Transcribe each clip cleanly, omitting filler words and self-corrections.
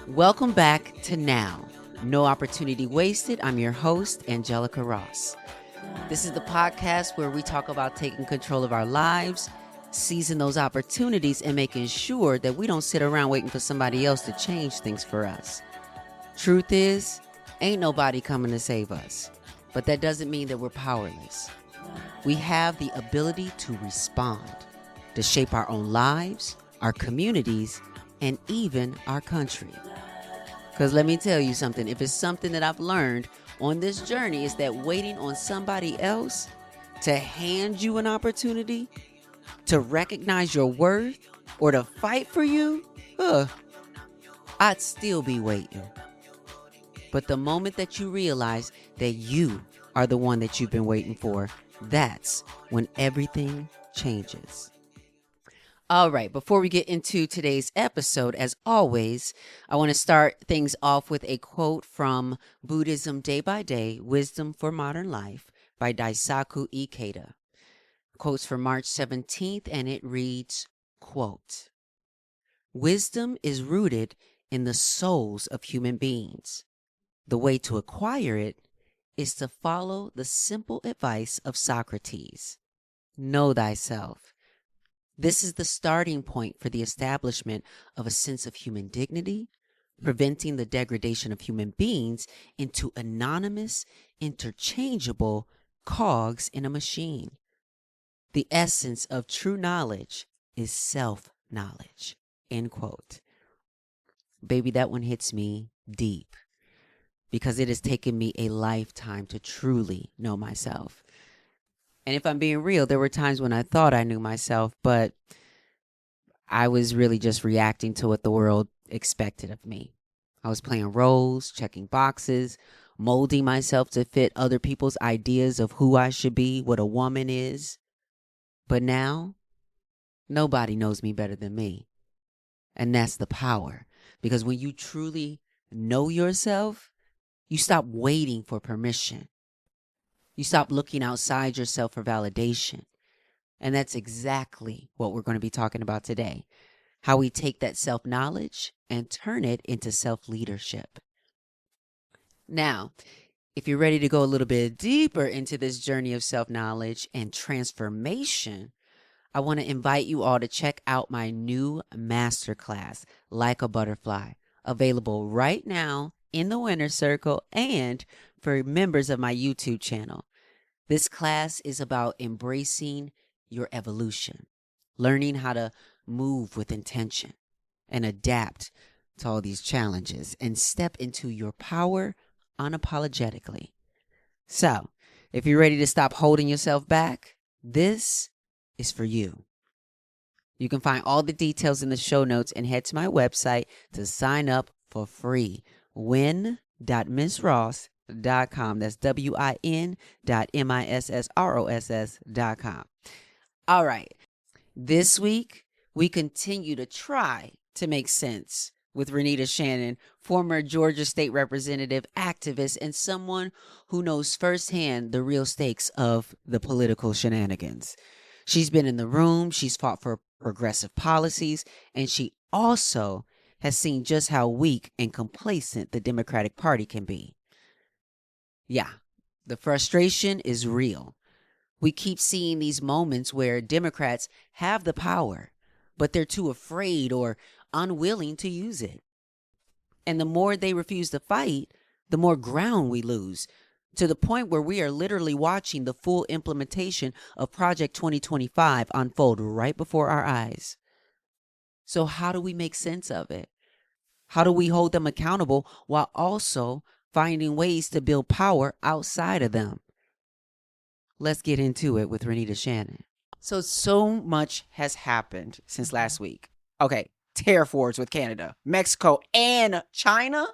Welcome back to Now. No Opportunity Wasted. I'm your host, Angelica Ross. This is the podcast where we talk about taking control of our lives, seizing those opportunities, and making sure that we don't sit around waiting for somebody else to change things for us. Truth is, ain't nobody coming to save us, but that doesn't mean that we're powerless. We have the ability to respond, to shape our own lives, our communities, and even our country. Because let me tell you something, if it's something that I've learned on this journey, is that waiting on somebody else to hand you an opportunity, to recognize your worth, or to fight for you, I'd still be waiting. But the moment that you realize that you are the one that you've been waiting for, that's when everything changes. All right, before we get into today's episode, as always, I want to start things off with a quote from Buddhism Day by Day, Wisdom for Modern Life by Daisaku Ikeda. Quotes for March 17th, and it reads, quote, "Wisdom is rooted in the souls of human beings. The way to acquire it is to follow the simple advice of Socrates. Know thyself. This is the starting point for the establishment of a sense of human dignity, preventing the degradation of human beings into anonymous, interchangeable cogs in a machine. The essence of true knowledge is self-knowledge." End quote. Baby, that one hits me deep because it has taken me a lifetime to truly know myself. And if I'm being real, there were times when I thought I knew myself, but I was really just reacting to what the world expected of me. I was playing roles, checking boxes, molding myself to fit other people's ideas of who I should be, what a woman is. But now, nobody knows me better than me. And that's the power. Because when you truly know yourself, you stop waiting for permission. You stop looking outside yourself for validation. And that's exactly what we're going to be talking about today. How we take that self-knowledge and turn it into self-leadership. Now, if you're ready to go a little bit deeper into this journey of self-knowledge and transformation, I want to invite you all to check out my new masterclass, Like a Butterfly, available right now in the Winner's Circle and for members of my YouTube channel. This class is about embracing your evolution, learning how to move with intention and adapt to all these challenges and step into your power unapologetically. So, if you're ready to stop holding yourself back, this is for you. You can find all the details in the show notes and head to my website to sign up for free. win.missross.com. That's win.missross.com. All right. This week, we continue to try to make sense with Renita Shannon, former Georgia State Representative, activist, and someone who knows firsthand the real stakes of the political shenanigans. She's been in the room, she's fought for progressive policies, and she also has seen just how weak and complacent the Democratic Party can be. Yeah, the frustration is real. We keep seeing these moments where Democrats have the power, but they're too afraid or unwilling to use it. And the more they refuse to fight, the more ground we lose, to the point where we are literally watching the full implementation of Project 2025 unfold right before our eyes. So how do we make sense of it? How do we hold them accountable while also finding ways to build power outside of them? Let's get into it with Renita Shannon. So much has happened since last week. Okay, tariff wars with Canada, Mexico, and China.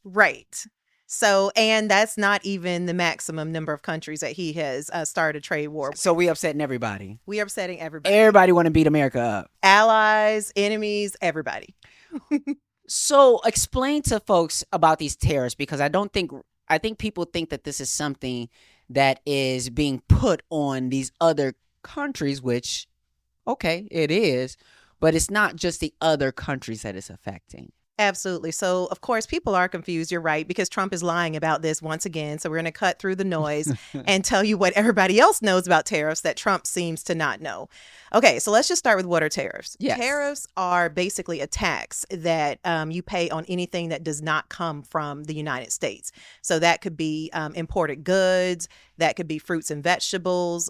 Right. So, and that's not even the maximum number of countries that he has started a trade war with. So we upsetting everybody. We are upsetting everybody. Everybody want to beat America up. Allies, enemies, everybody. So explain to folks about these tariffs, because I think people think that this is something that is being put on these other countries, which, okay, it is, but it's not just the other countries that it's affecting. Absolutely. So, of course, people are confused. You're right, because Trump is lying about this once again. So, we're going to cut through the noise and tell you what everybody else knows about tariffs that Trump seems to not know. Okay, so let's just start with what are tariffs? Yes. Tariffs are basically a tax that you pay on anything that does not come from the United States. So, that could be imported goods, that could be fruits and vegetables.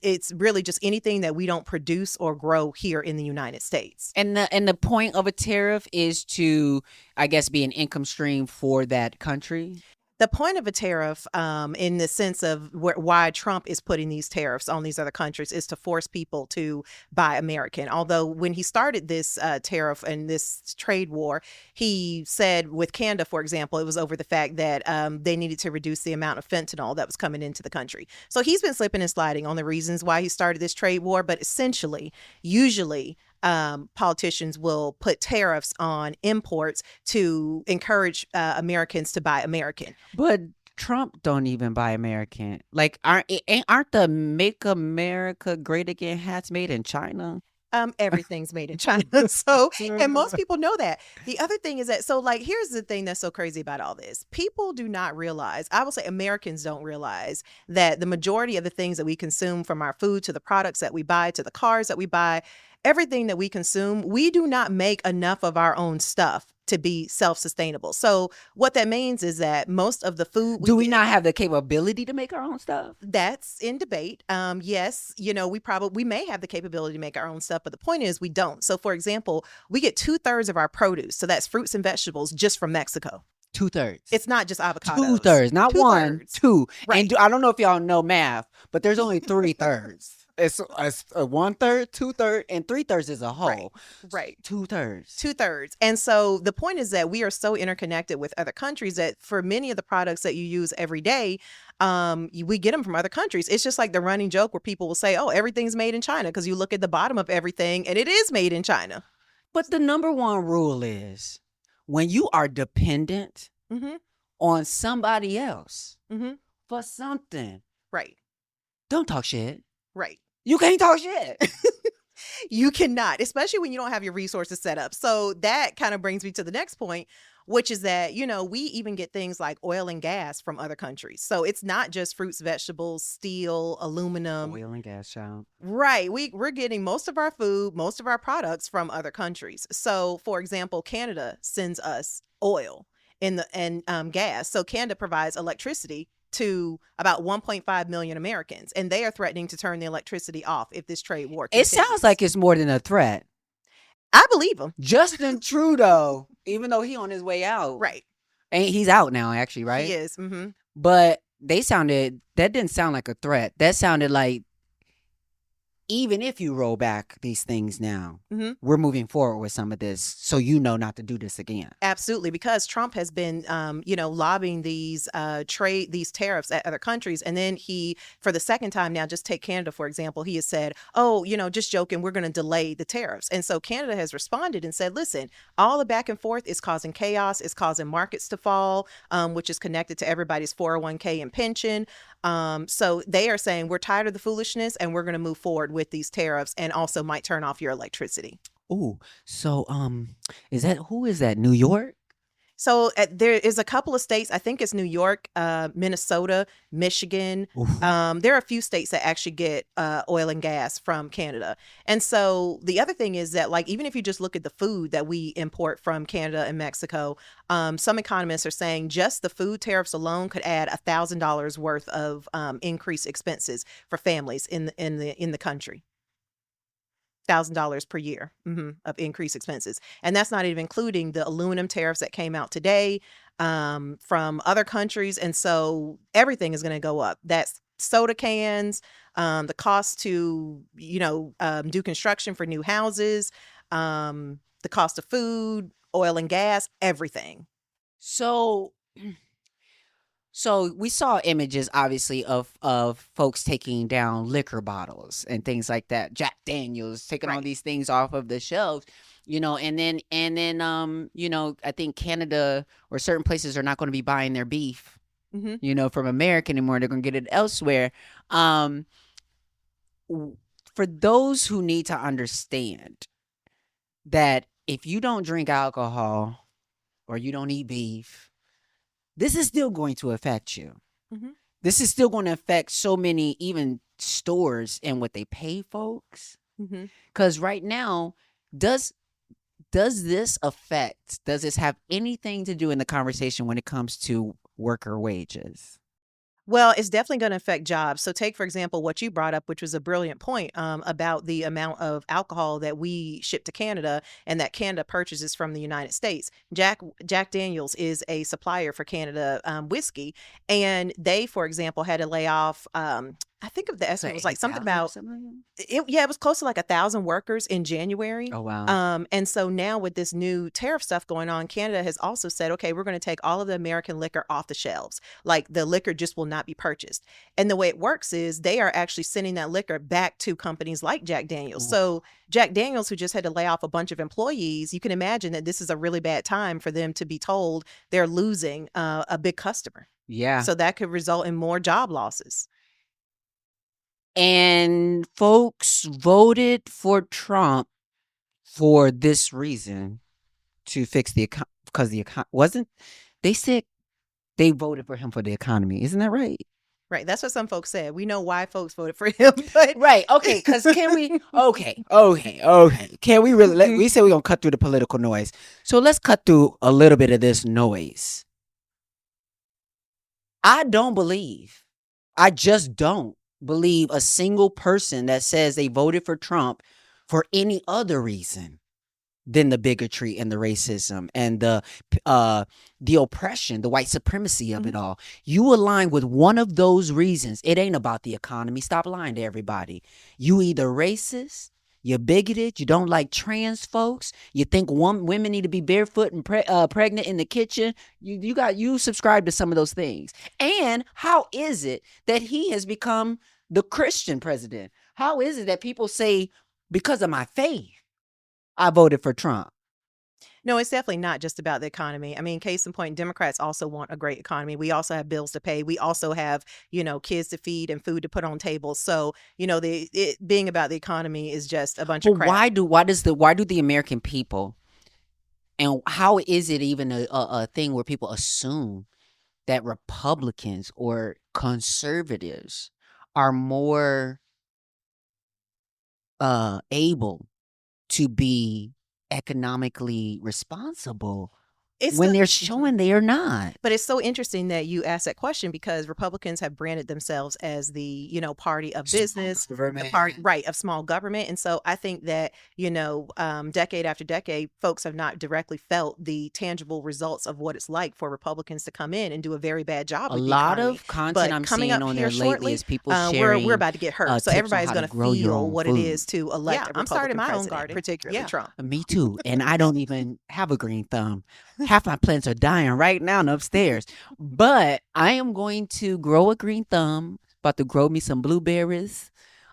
It's really just anything that we don't produce or grow here in the United States. And the point of a tariff is to, I guess, be an income stream for that country. The point of a tariff, in the sense of why Trump is putting these tariffs on these other countries, is to force people to buy American. Although when he started this tariff and this trade war, he said with Canada, for example, it was over the fact that they needed to reduce the amount of fentanyl that was coming into the country. So he's been slipping and sliding on the reasons why he started this trade war. But essentially, usually, politicians will put tariffs on imports to encourage Americans to buy American. But Trump don't even buy American. Like, aren't the Make America Great Again hats made in China? Everything's made in China. So, and most people know that. The other thing is that, so like, here's the thing that's so crazy about all this. People do not realize, I will say Americans don't realize, that the majority of the things that we consume, from our food to the products that we buy to the cars that we buy, everything that we consume, we do not make enough of our own stuff to be self-sustainable. So what that means is that most of the food do we not have the capability to make our own stuff? That's in debate. Yes, we may have the capability to make our own stuff, but the point is we don't. So for example, we get 2/3 of our produce, so that's fruits and vegetables, just from Mexico. 2/3. It's not just avocados. 2/3, not 2/3. one, two. Right. And I don't know if y'all know math, but there's only 3/3. It's a 1/3, 2/3, and 3/3 is a whole. Right. 2/3. 2/3. And so the point is that we are so interconnected with other countries that for many of the products that you use every day, we get them from other countries. It's just like the running joke where people will say, oh, everything's made in China, because you look at the bottom of everything and it is made in China. But the number one rule is, when you are dependent on somebody else for something, right, don't talk shit. Right. You can't talk shit. You cannot, especially when you don't have your resources set up. So that kind of brings me to the next point, which is that, we even get things like oil and gas from other countries. So it's not just fruits, vegetables, steel, aluminum. Oil and gas, child. Right. We're getting most of our food, most of our products from other countries. So, for example, Canada sends us oil and gas. So Canada provides electricity to about 1.5 million Americans, and they are threatening to turn the electricity off if this trade war continues. It sounds like it's more than a threat. I believe him. Justin Trudeau, even though he on his way out. Right. And he's out now, actually, right? He is. Mm-hmm. But that didn't sound like a threat. That sounded like, even if you roll back these things now, we're moving forward with some of this, so not to do this again. Absolutely, because Trump has been, lobbying these tariffs at other countries, and then he, for the second time now, just take Canada for example, he has said, "Oh, just joking, we're going to delay the tariffs." And so Canada has responded and said, "Listen, all the back and forth is causing chaos, it's causing markets to fall, which is connected to everybody's 401k and pension." So they are saying, we're tired of the foolishness and we're going to move forward with these tariffs, and also might turn off your electricity. Oh, so who is that? New York? So there is a couple of states, I think it's New York, Minnesota, Michigan. There are a few states that actually get oil and gas from Canada. And so the other thing is that, like, even if you just look at the food that we import from Canada and Mexico, some economists are saying just the food tariffs alone could add $1,000 worth of increased expenses for families in the country. $1,000 per year of increased expenses. And that's not even including the aluminum tariffs that came out today from other countries. And so everything is going to go up. That's soda cans, the cost to, do construction for new houses, the cost of food, oil and gas, everything. So we saw images, obviously, of folks taking down liquor bottles and things like that. Jack Daniels taking all these things off of the shelves, and then I think Canada or certain places are not going to be buying their beef from America anymore. They're going to get it elsewhere. Um, for those who need to understand that if you don't drink alcohol or you don't eat beef, this is still going to affect you. This is still going to affect so many even stores and what they pay folks. Because right now, does this have anything to do in the conversation when it comes to worker wages? Well, it's definitely going to affect jobs. So take, for example, what you brought up, which was a brilliant point about the amount of alcohol that we ship to Canada and that Canada purchases from the United States. Jack Daniels is a supplier for Canada whiskey. And they, for example, had to lay off, I think of the estimate was like something about it. Yeah, it was close to like 1,000 workers in January. Oh, wow. And so now with this new tariff stuff going on, Canada has also said, okay, we're going to take all of the American liquor off the shelves. Like the liquor just will not be purchased. And the way it works is they are actually sending that liquor back to companies like Jack Daniels. So Jack Daniels, who just had to lay off a bunch of employees, you can imagine that this is a really bad time for them to be told they're losing a big customer. Yeah. So that could result in more job losses. And folks voted for Trump for this reason, to fix the economy, because the economy they said they voted for him for the economy. Isn't that right? Right. That's what some folks said. We know why folks voted for him. But right. Okay. Because can we? Okay. Can we really? We said we're gonna cut through the political noise, so let's cut through a little bit of this noise. I just don't believe a single person that says they voted for Trump for any other reason than the bigotry and the racism and the oppression, the white supremacy of it all. You align with one of those reasons. It ain't about the economy. Stop lying to everybody. You either racist, you're bigoted, you don't like trans folks, you think women need to be barefoot and pregnant in the kitchen. You subscribe to some of those things. And how is it that he has become the Christian president? How is it that people say, because of my faith, I voted for Trump? No, it's definitely not just about the economy. I mean, case in point, Democrats also want a great economy. We also have bills to pay. We also have, kids to feed and food to put on tables. So, it being about the economy is just a bunch of crap. Why do the American people, and how is it even a thing where people assume that Republicans or conservatives are more able to be economically responsible when they're showing they are not? But it's so interesting that you asked that question, because Republicans have branded themselves as the, party of business, the party, right, of small government. And so I think that, decade after decade, folks have not directly felt the tangible results of what it's like for Republicans to come in and do a very bad job. A lot of content I'm seeing on there lately is people sharing. We're about to get hurt. So everybody's going to feel what it is to elect a Republican president. I'm starting my own garden, particularly Trump. Me too. And I don't even have a green thumb. Half my plants are dying right now upstairs. But I am going to grow a green thumb. About to grow me some blueberries,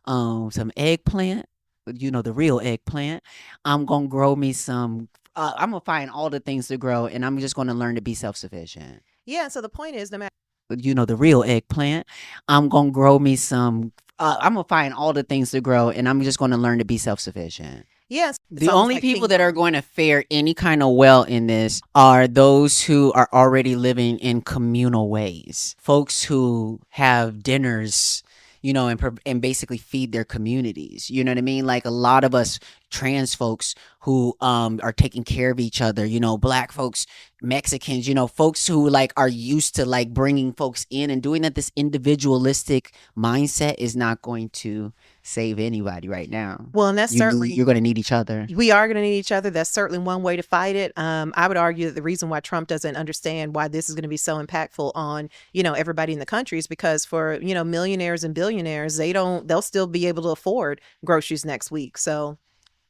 some eggplant, the real eggplant. I'm going to grow me some, I'm going to find all the things to grow, and I'm just going to learn to be self-sufficient. Yeah, so the point is, no matter, the real eggplant, I'm going to grow me some, I'm going to find all the things to grow, and I'm just going to learn to be self-sufficient. Yes. The only people that are going to fare any kind of well in this are those who are already living in communal ways. Folks who have dinners, and basically feed their communities. You know what I mean? Like a lot of us trans folks who are taking care of each other, Black folks, Mexicans, folks who like are used to like bringing folks in and doing that. This individualistic mindset is not going to save anybody right now. Well, and that's certainly, you're going to need each other. We are going to need each other. That's certainly one way to fight it. I would argue that the reason why Trump doesn't understand why this is going to be so impactful on, everybody in the country is because for, millionaires and billionaires, they'll still be able to afford groceries next week. So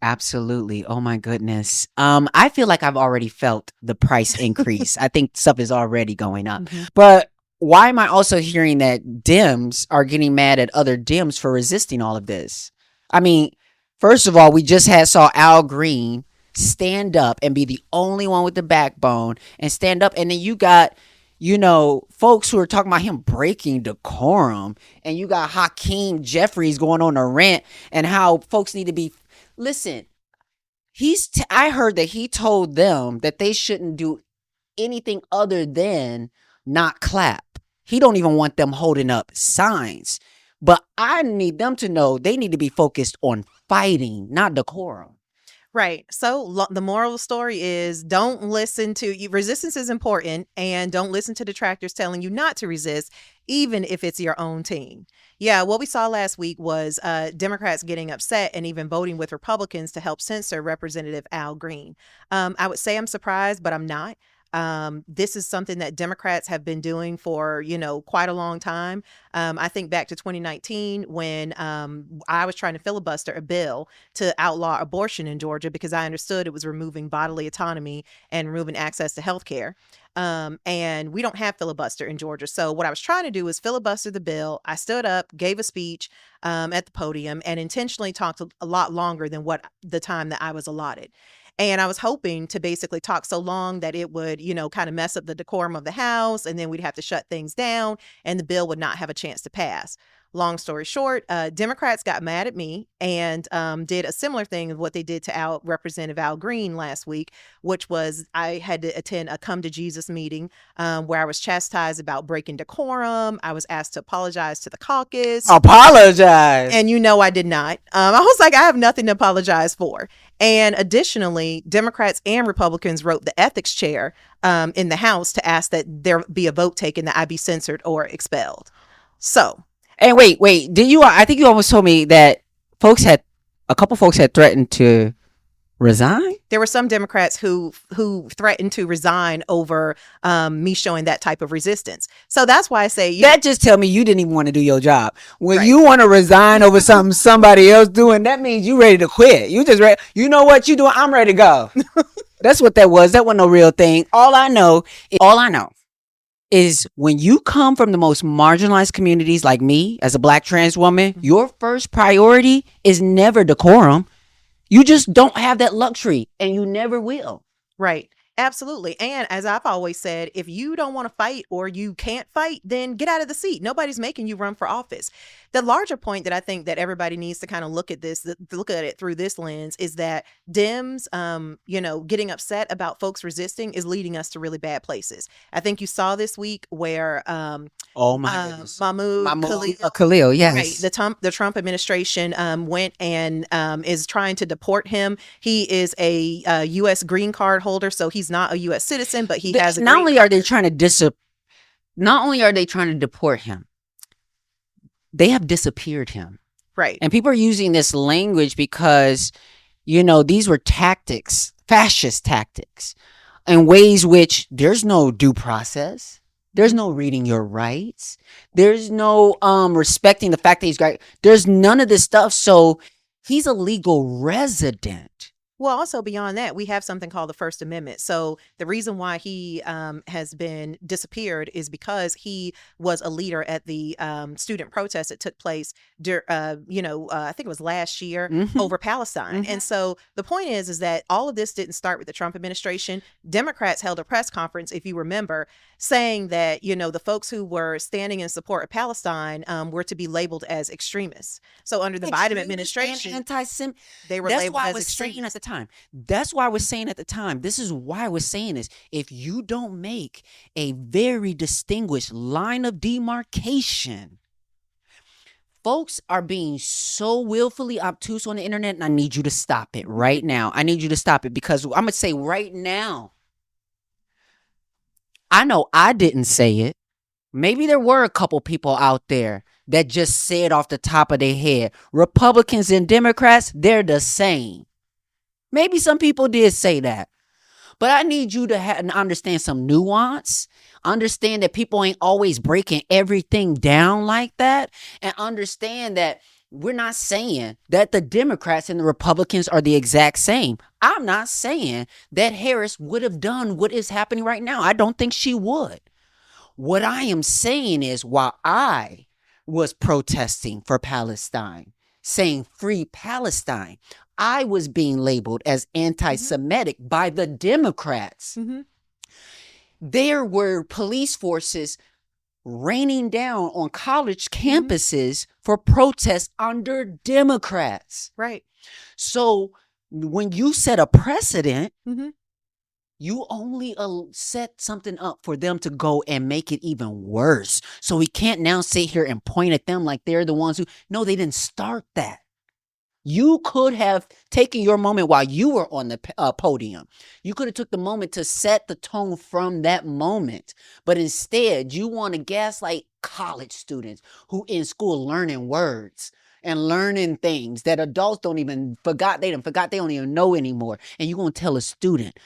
absolutely. Oh my goodness. I feel like I've already felt the price increase. I think stuff is already going up. But why am I also hearing that Dems are getting mad at other Dems for resisting all of this? I mean, first of all, we just saw Al Green stand up and be the only one with the backbone and stand up. And then you got folks who are talking about him breaking decorum, and you got Hakeem Jeffries going on a rant and how folks need to be. Listen, I heard that he told them that they shouldn't do anything other than not clap. He don't even want them holding up signs. But I need them to know they need to be focused on fighting, not decorum. Right. So the moral of the story is don't listen to resistance is important, and don't listen to detractors telling you not to resist, even if it's your own team. Yeah, what we saw last week was Democrats getting upset and even voting with Republicans to help censor Representative Al Green. I would say I'm surprised, but I'm not. This is something that Democrats have been doing for, quite a long time. I think back to 2019 when I was trying to filibuster a bill to outlaw abortion in Georgia because I understood it was removing bodily autonomy and removing access to health care. And we don't have filibuster in Georgia. So what I was trying to do was filibuster the bill. I stood up, gave a speech at the podium, and intentionally talked a lot longer than what the time that I was allotted. And I was hoping to basically talk so long that it would, kind of mess up the decorum of the House, and then we'd have to shut things down and the bill would not have a chance to pass. Long story short, Democrats got mad at me and did a similar thing of what they did to Representative Al Green last week, which was I had to attend a Come to Jesus meeting where I was chastised about breaking decorum. I was asked to apologize to the caucus. Apologize. And I did not. I was like, I have nothing to apologize for. And additionally, Democrats and Republicans wrote the ethics chair in the House to ask that there be a vote taken that I be censored or expelled. So. And wait, I think you almost told me that a couple folks had threatened to resign? There were some Democrats who threatened to resign over me showing that type of resistance. So that's why I say that just tell me you didn't even want to do your job. When right. you want to resign over something somebody else doing, that means you ready to quit. You just ready. You know what you doing? I'm ready to go. That's what that was. That wasn't no real thing. All I know is when you come from the most marginalized communities like me as a Black trans woman, your first priority is never decorum. You just don't have that luxury, and you never will. Right. Absolutely. And as I've always said, if you don't want to fight or you can't fight, then get out of the seat. Nobody's making you run for office. The larger point that I think that everybody needs to kind of look at it through this lens is that Dems, getting upset about folks resisting is leading us to really bad places. I think you saw this week where Mahmoud Khalil, yes. Right, the Trump administration went and is trying to deport him. He is a U.S. green card holder, so he's not a U.S. citizen, but he has a not only are they trying to deport him, they have disappeared him. Right. And people are using this language because, these were tactics, fascist tactics, in ways which there's no due process. There's no reading your rights. There's no respecting the fact that he's great. There's none of this stuff. So he's a legal resident. Well, also beyond that, we have something called the First Amendment. So the reason why he has been disappeared is because he was a leader at the student protest that took place, I think it was last year over Palestine. And so the point is that all of this didn't start with the Trump administration. Democrats held a press conference, if you remember, saying that, the folks who were standing in support of Palestine were to be labeled as extremists. So under the Biden administration, they were labeled as extremists at the time. That's why I was saying at the time. This is why I was saying this. If you don't make a very distinguished line of demarcation, folks are being so willfully obtuse on the internet, and I need you to stop it right now. I need you to stop it because I'm going to say right now, I know I didn't say it. Maybe there were a couple people out there that just said off the top of their head, Republicans and Democrats, they're the same. Maybe some people did say that. But I need you to understand some nuance. Understand that people ain't always breaking everything down like that. And understand that we're not saying that the Democrats and the Republicans are the exact same. I'm not saying that Harris would have done what is happening right now. I don't think she would. What I am saying is while I was protesting for Palestine, saying free Palestine, I was being labeled as anti-Semitic by the Democrats. There were police forces raining down on college campuses for protests under Democrats. Right. So when you set a precedent, Mm-hmm. you only set something up for them to go and make it even worse. So we can't now sit here and point at them like they're the ones who, no, they didn't start that. You could have taken your moment while you were on the podium. You could have took the moment to set the tone from that moment. But instead, you want to gaslight college students who in school learning words and learning things that adults don't even forgot. They don't even know anymore. And you're going to tell a student.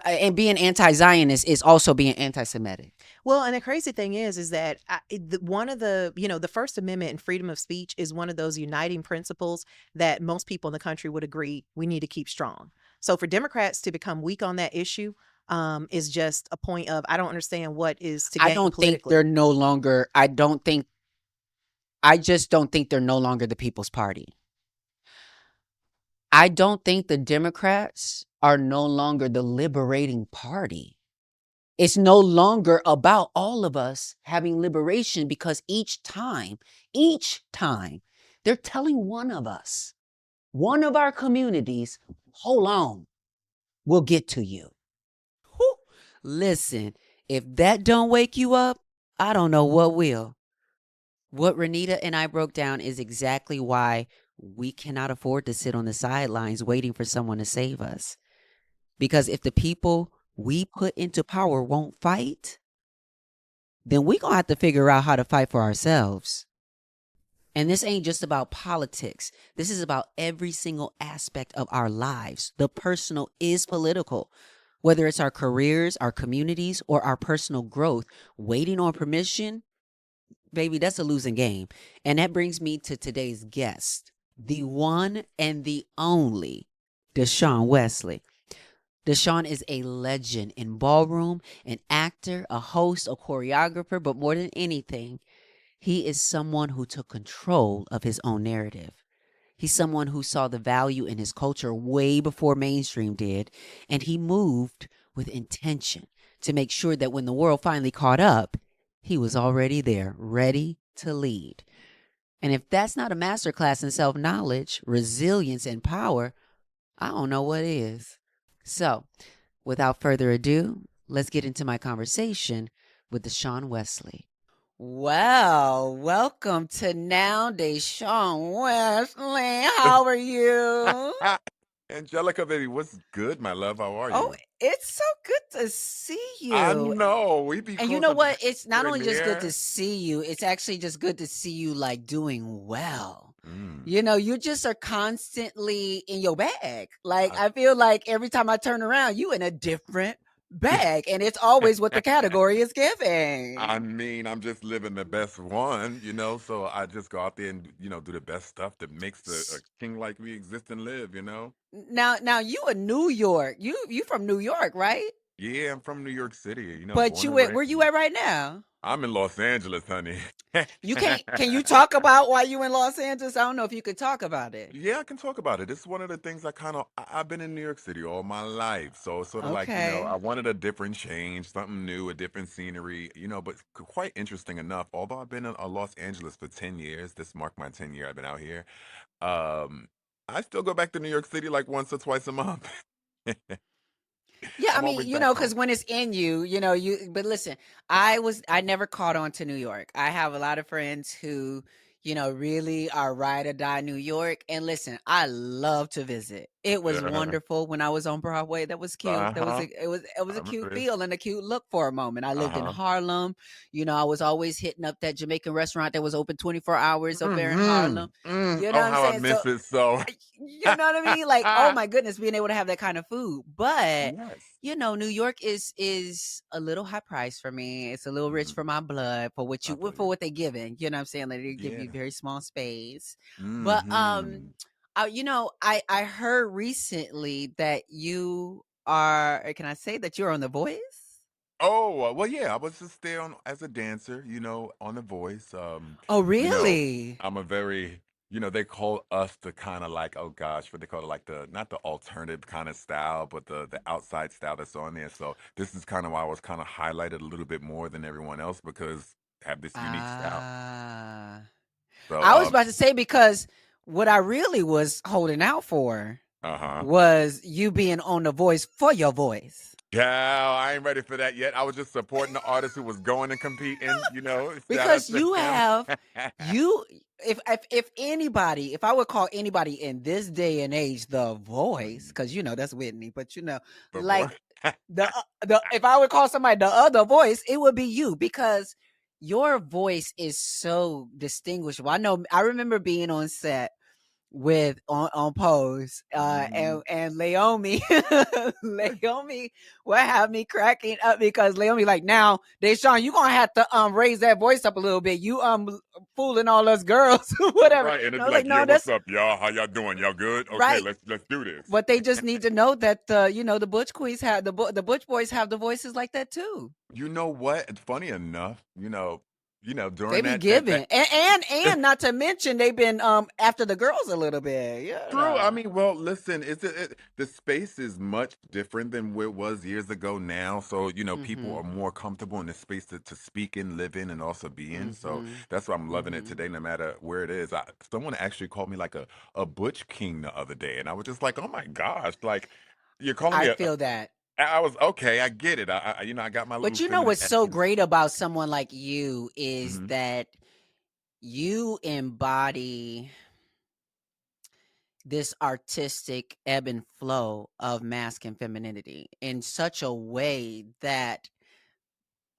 And being anti-Zionist is also being anti-Semitic. Well, and the crazy thing is that one of the, the First Amendment and freedom of speech is one of those uniting principles that most people in the country would agree we need to keep strong. So for Democrats to become weak on that issue is just a point of, I don't understand what is to gain I don't think politically. they're no longer, I just don't think they're no longer the People's Party. I don't think the Democrats are no longer the liberating party. It's no longer about all of us having liberation because each time, they're telling one of us, one of our communities, hold on, we'll get to you. Whew. Listen, if that don't wake you up, I don't know what will. What Renita and I broke down is exactly why we cannot afford to sit on the sidelines waiting for someone to save us. Because if the people we put into power won't fight, then we're going to have to figure out how to fight for ourselves. And this ain't just about politics. This is about every single aspect of our lives. The personal is political. Whether it's our careers, our communities, or our personal growth, waiting on permission, baby, that's a losing game. And that brings me to today's guest, the one and the only Dashaun Wesley. Dashaun is a legend in ballroom, an actor, a host, a choreographer, but more than anything, he is someone who took control of his own narrative. He's someone who saw the value in his culture way before mainstream did, and he moved with intention to make sure that when the world finally caught up, he was already there, ready to lead. And if that's not a masterclass in self-knowledge, resilience, and power, I don't know what is. So, without further ado, let's get into my conversation with Dashaun Wesley. Well, welcome to Now, Dashaun Wesley. How are you? Angelica, baby, what's good, my love? How are Oh, you? it's so good to see I you. know we be And you close know up what? It's not here and only just good to there. see you, it's actually just good to see you like doing well. Mm, You just are constantly in your bag. Like I, I feel like every time I turn around, you in a different bag, and it's always what the category is I giving. mean, I'm just living the best one, so I just go out there and do the best stuff that makes a king like me exist and live. Now you in New York. You from New York, right? Yeah, I'm from New York City, But born you and where raised. you at right now? I'm in Los Angeles, honey. You can't. Can you talk about why you in Los Angeles? I don't know if you could talk about it. Yeah, I can talk about it. It's one of the things I've been in New York City all my life. So it's sort of like, I Okay. wanted a different change, something new, a different scenery, but quite interesting enough, although I've been in Los Angeles for 10 years, this marked my 10 year I've been out here. Um, I still go back to New York City like once or twice a month. Yeah, I I'm mean, always back because home. when it's in you, but listen, I never caught on to New York. I have a lot of friends who, really are ride or die New York. And listen, I love to visit. It was wonderful when I was on Broadway. That was cute. Uh-huh. It was I a cute remember it. feel and a cute look for a moment. I lived in Uh-huh. Harlem. I was always hitting up that Jamaican restaurant that was open 24 hours up there in Mm-hmm. Harlem. Mm. You know Oh, what I'm how I saying? So miss it so. you know what I mean? Like, oh my goodness, being able to have that kind of food. But Yes. New York is a little high price for me. It's a little rich Mm, for my blood for I feel for you. what they giving. You know what I'm saying? Like they give you Yeah. very small space. But Mm-hmm. I heard recently that you are. Can I say that you're on The Voice? Oh, well, yeah, I was just there as a dancer, on The Voice. Oh, You know, really? I'm a very they call us the kind of like, oh gosh, what they call it, like the not the alternative kind of style, but the outside style that's on there. So this is kind of why I was kind of highlighted a little bit more than everyone else because I have this unique style. Ah. So I was about to say because what I really was holding out for uh-huh. was you being on The Voice for your voice. Yeah, I ain't ready for that yet. I was just supporting the artist who was going and competing, shout out Because to you him. have you if anybody, if I would call anybody in this day and age the voice, because that's Whitney, but But boy. like the if I would call somebody the other voice, it would be you because your voice is so distinguishable. I remember being on set with on Pose and Leomi Leomi will have me cracking up because Leomi like, now Dashaun, you gonna have to raise that voice up a little bit, you fooling all us girls whatever. Right, and And it'd I be was like, like, yeah, no, what's that's up, y'all? How y'all doing? Y'all good? Okay, right. let's do this. But they just need to know that the Butch Queens have the Butch Boys have the voices like that too. You know what? It's funny enough, They during be that giving, and not to mention they've been after the girls a little bit. true. I mean, well, listen, the space is much different than where it was years ago now. So, people Mm-hmm. are more comfortable in the space to speak in, live in, and also be in. So Mm-hmm. that's why I'm loving it Mm-hmm. today, no matter where it is. Someone actually called me like a Butch King the other day, and I was just like, oh my gosh, like you're calling I me feel that. I was okay. I get it. I got my little But feminine what's so essence. great about someone like you is Hmm. that you embody this artistic ebb and flow of masc and femininity in such a way that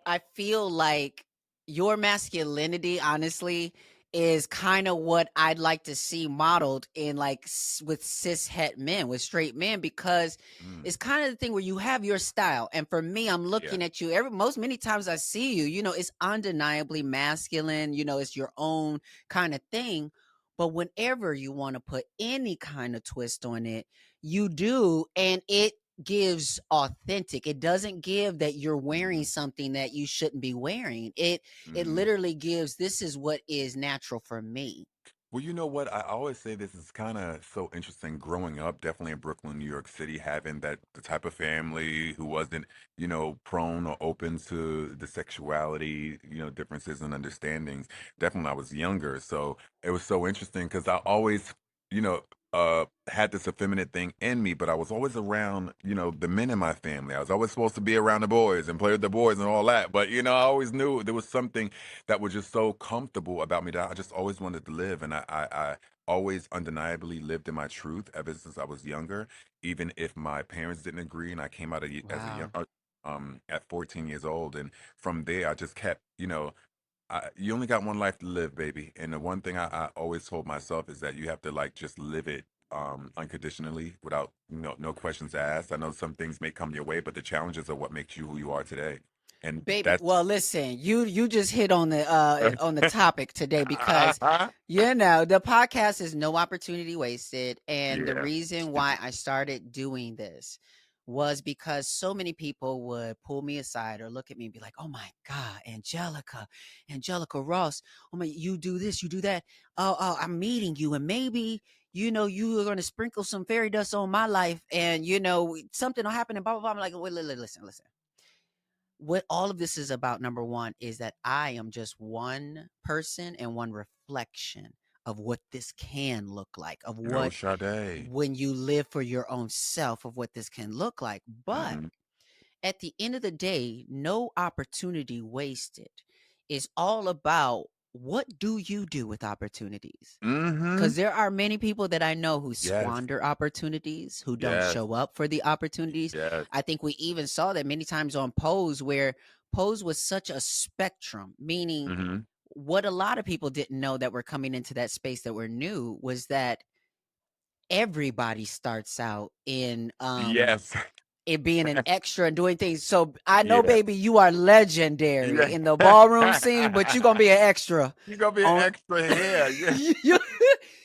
I feel like your masculinity, honestly, is kind of what I'd like to see modeled in like with cis het men, with straight men, because Mm, it's kind of the thing where you have your style. And for me, I'm yeah. looking at you many times I see you, it's undeniably masculine, it's your own kind of thing. But whenever you want to put any kind of twist on it, you do. And it gives authentic. It doesn't give that you're wearing Hmm. something that you shouldn't be wearing. It Hmm. literally gives, this is what is natural for me. Well, you know what? I always say this is kind of so interesting growing up, definitely in Brooklyn, New York City, having the type of family who wasn't, prone or open to the sexuality, differences and understandings. Definitely when I was younger. So it was so interesting because I always, you know, had this effeminate thing in me, but I was always around, the men in my family. I was always supposed to be around the boys and play with the boys and all that. But, I always knew there was something that was just so comfortable about me that I just always wanted to live. And I always undeniably lived in my truth ever since I was younger, even if my parents didn't agree. And I came out as a young, Wow. at 14 years old. And from there, I just kept, you only got one life to live, baby. And the one thing I always told myself is that you have to like just live it unconditionally without no questions asked. I know some things may come your way, but the challenges are what makes you who you are today. And Baby, that's well, listen, you just hit on the topic today because the podcast is No Opportunity Wasted, and the yeah. reason why I started doing this was because so many people would pull me aside or look at me and be like, "Oh my God, Angelica Ross, oh my, you do this, you do that. I'm meeting you, and maybe you are going to sprinkle some fairy dust on my life, and something will happen, and blah blah blah." I'm like, "Wait, listen. What all of this is about, number one, is that I am just one person and one reflection of what this can look like, of No, what, Sade. when you live for your own self, of what this can look like. But Mm-hmm. at the end of the day, No Opportunity Wasted is all about, what do you do with opportunities? Mm-hmm. Because there are many people that I know who Yes. squander opportunities, who don't Yes. show up for the opportunities. Yes. I think we even saw that many times on Pose, where Pose was such a spectrum, meaning Mm-hmm. what a lot of people didn't know that were coming into that space that were new was that everybody starts out in Yes. it being an extra and doing things. So I know, Yeah. baby, you are legendary Yeah. in the ballroom scene, but you're gonna be an extra You're gonna be an on extra here. Yeah. you,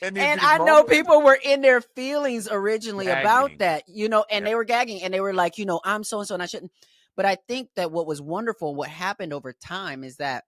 And and these I know moments people were in their feelings originally about gagging. that, and Yeah. they were gagging and they were like, I'm so and so and I shouldn't. But I think that what was wonderful, what happened over time is that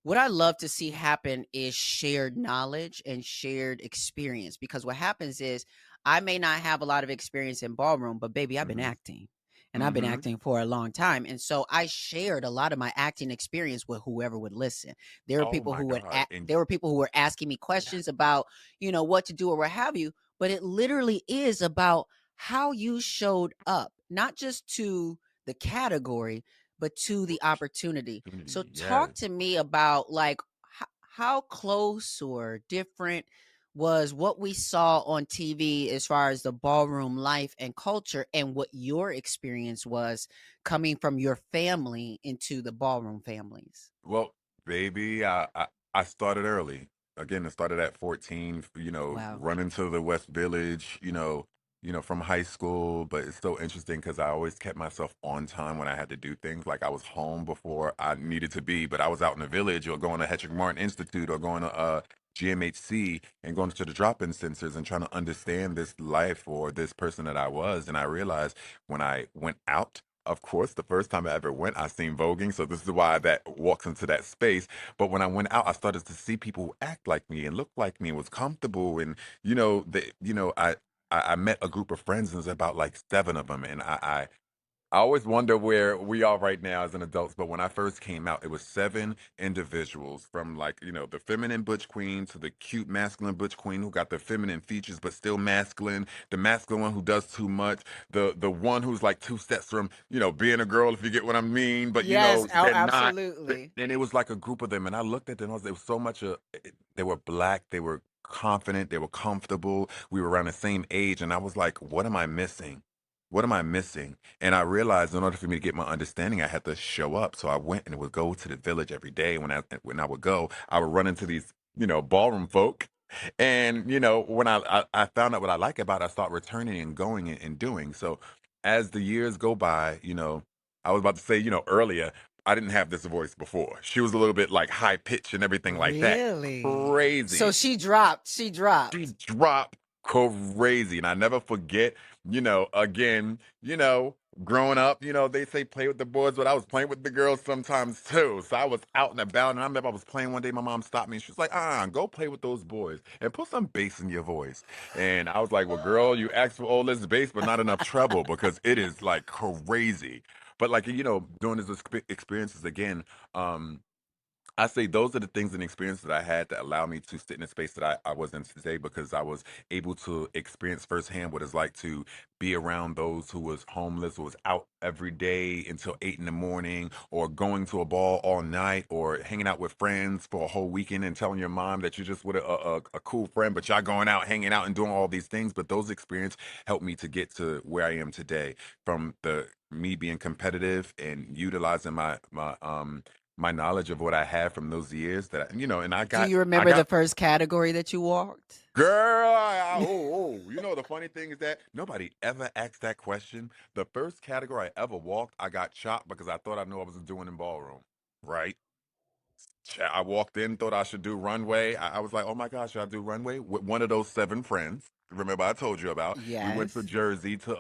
What I love to see happen is shared knowledge and shared experience, because what happens is I may not have a lot of experience in ballroom, but baby, I've been Mm-hmm. acting and I've been Mm-hmm. acting for a long time. And so I shared a lot of my acting experience with whoever would listen. There were Oh people my who would God. And there were people who were asking me yeah. questions about, what to do or what have you, but it literally is about how you showed up, not just to the category, but to the opportunity. So Yes. talk to me about like how close or different was what we saw on TV as far as the ballroom life and culture, and what your experience was coming from your family into the ballroom families. Well, baby, I started early. Again, I started at 14, Wow. running to the West Village, from high school. But it's so interesting because I always kept myself on time when I had to do things. Like I was home before I needed to be, but I was out in the village or going to Hetrick Martin Institute or going to GMHC and going to the drop-in centers and trying to understand this life or this person that I was. And I realized when I went out, of course, the first time I ever went, I seen voguing, so this is why that walks into that space. But when I went out, I started to see people who act like me and looked like me and was comfortable, and I met a group of friends, and there's about like seven of them, and I always wonder where we are right now as an adults, but when I first came out, it was seven individuals from like, the feminine butch queen to the cute masculine butch queen who got the feminine features but still masculine, the masculine one who does too much, the one who's like two steps from, being a girl, if you get what I mean, but Yes, they're not. absolutely. And it was like a group of them, and I looked at them, it was so much they were black, they were confident, they were comfortable, we were around the same age, and I was like, what am I missing? What am I missing? And I realized in order for me to get my understanding, I had to show up. So I went and would go to the village every day. When I would go, I would run into these, ballroom folk. And, when I found out what I like about it, I start returning and going and doing. So as the years go by, I was about to say, earlier, I didn't have this voice before. She was a little bit like high pitch and everything like that. Really? So Crazy. she dropped. She dropped crazy. And I never forget, again, growing up, they say play with the boys, but I was playing with the girls sometimes too. So I was out and about, and I remember I was playing one day, my mom stopped me, and she was like, go play with those boys and put some bass in your voice. And I was like, well, girl, you asked for all this bass, but not enough treble, because it is like crazy. But like, doing these experiences again, I say those are the things and experiences that I had that allow me to sit in a space that I was in today, because I was able to experience firsthand what it's like to be around those who was homeless, who was out every day until 8 in the morning, or going to a ball all night, or hanging out with friends for a whole weekend and telling your mom that you're just with a cool friend, but y'all going out, hanging out and doing all these things. But those experiences helped me to get to where I am today, from the me being competitive and utilizing my knowledge of what I had from those years and Do you I remember the got first category that you walked? girl. The funny thing is that nobody ever asked that question. The first category I ever walked, I got chopped because I thought I knew I was doing in ballroom, right? I walked in, thought I should do runway. I was like, oh my gosh, should I do runway with one of those seven friends? Remember I told you about? We went to Yes. Jersey to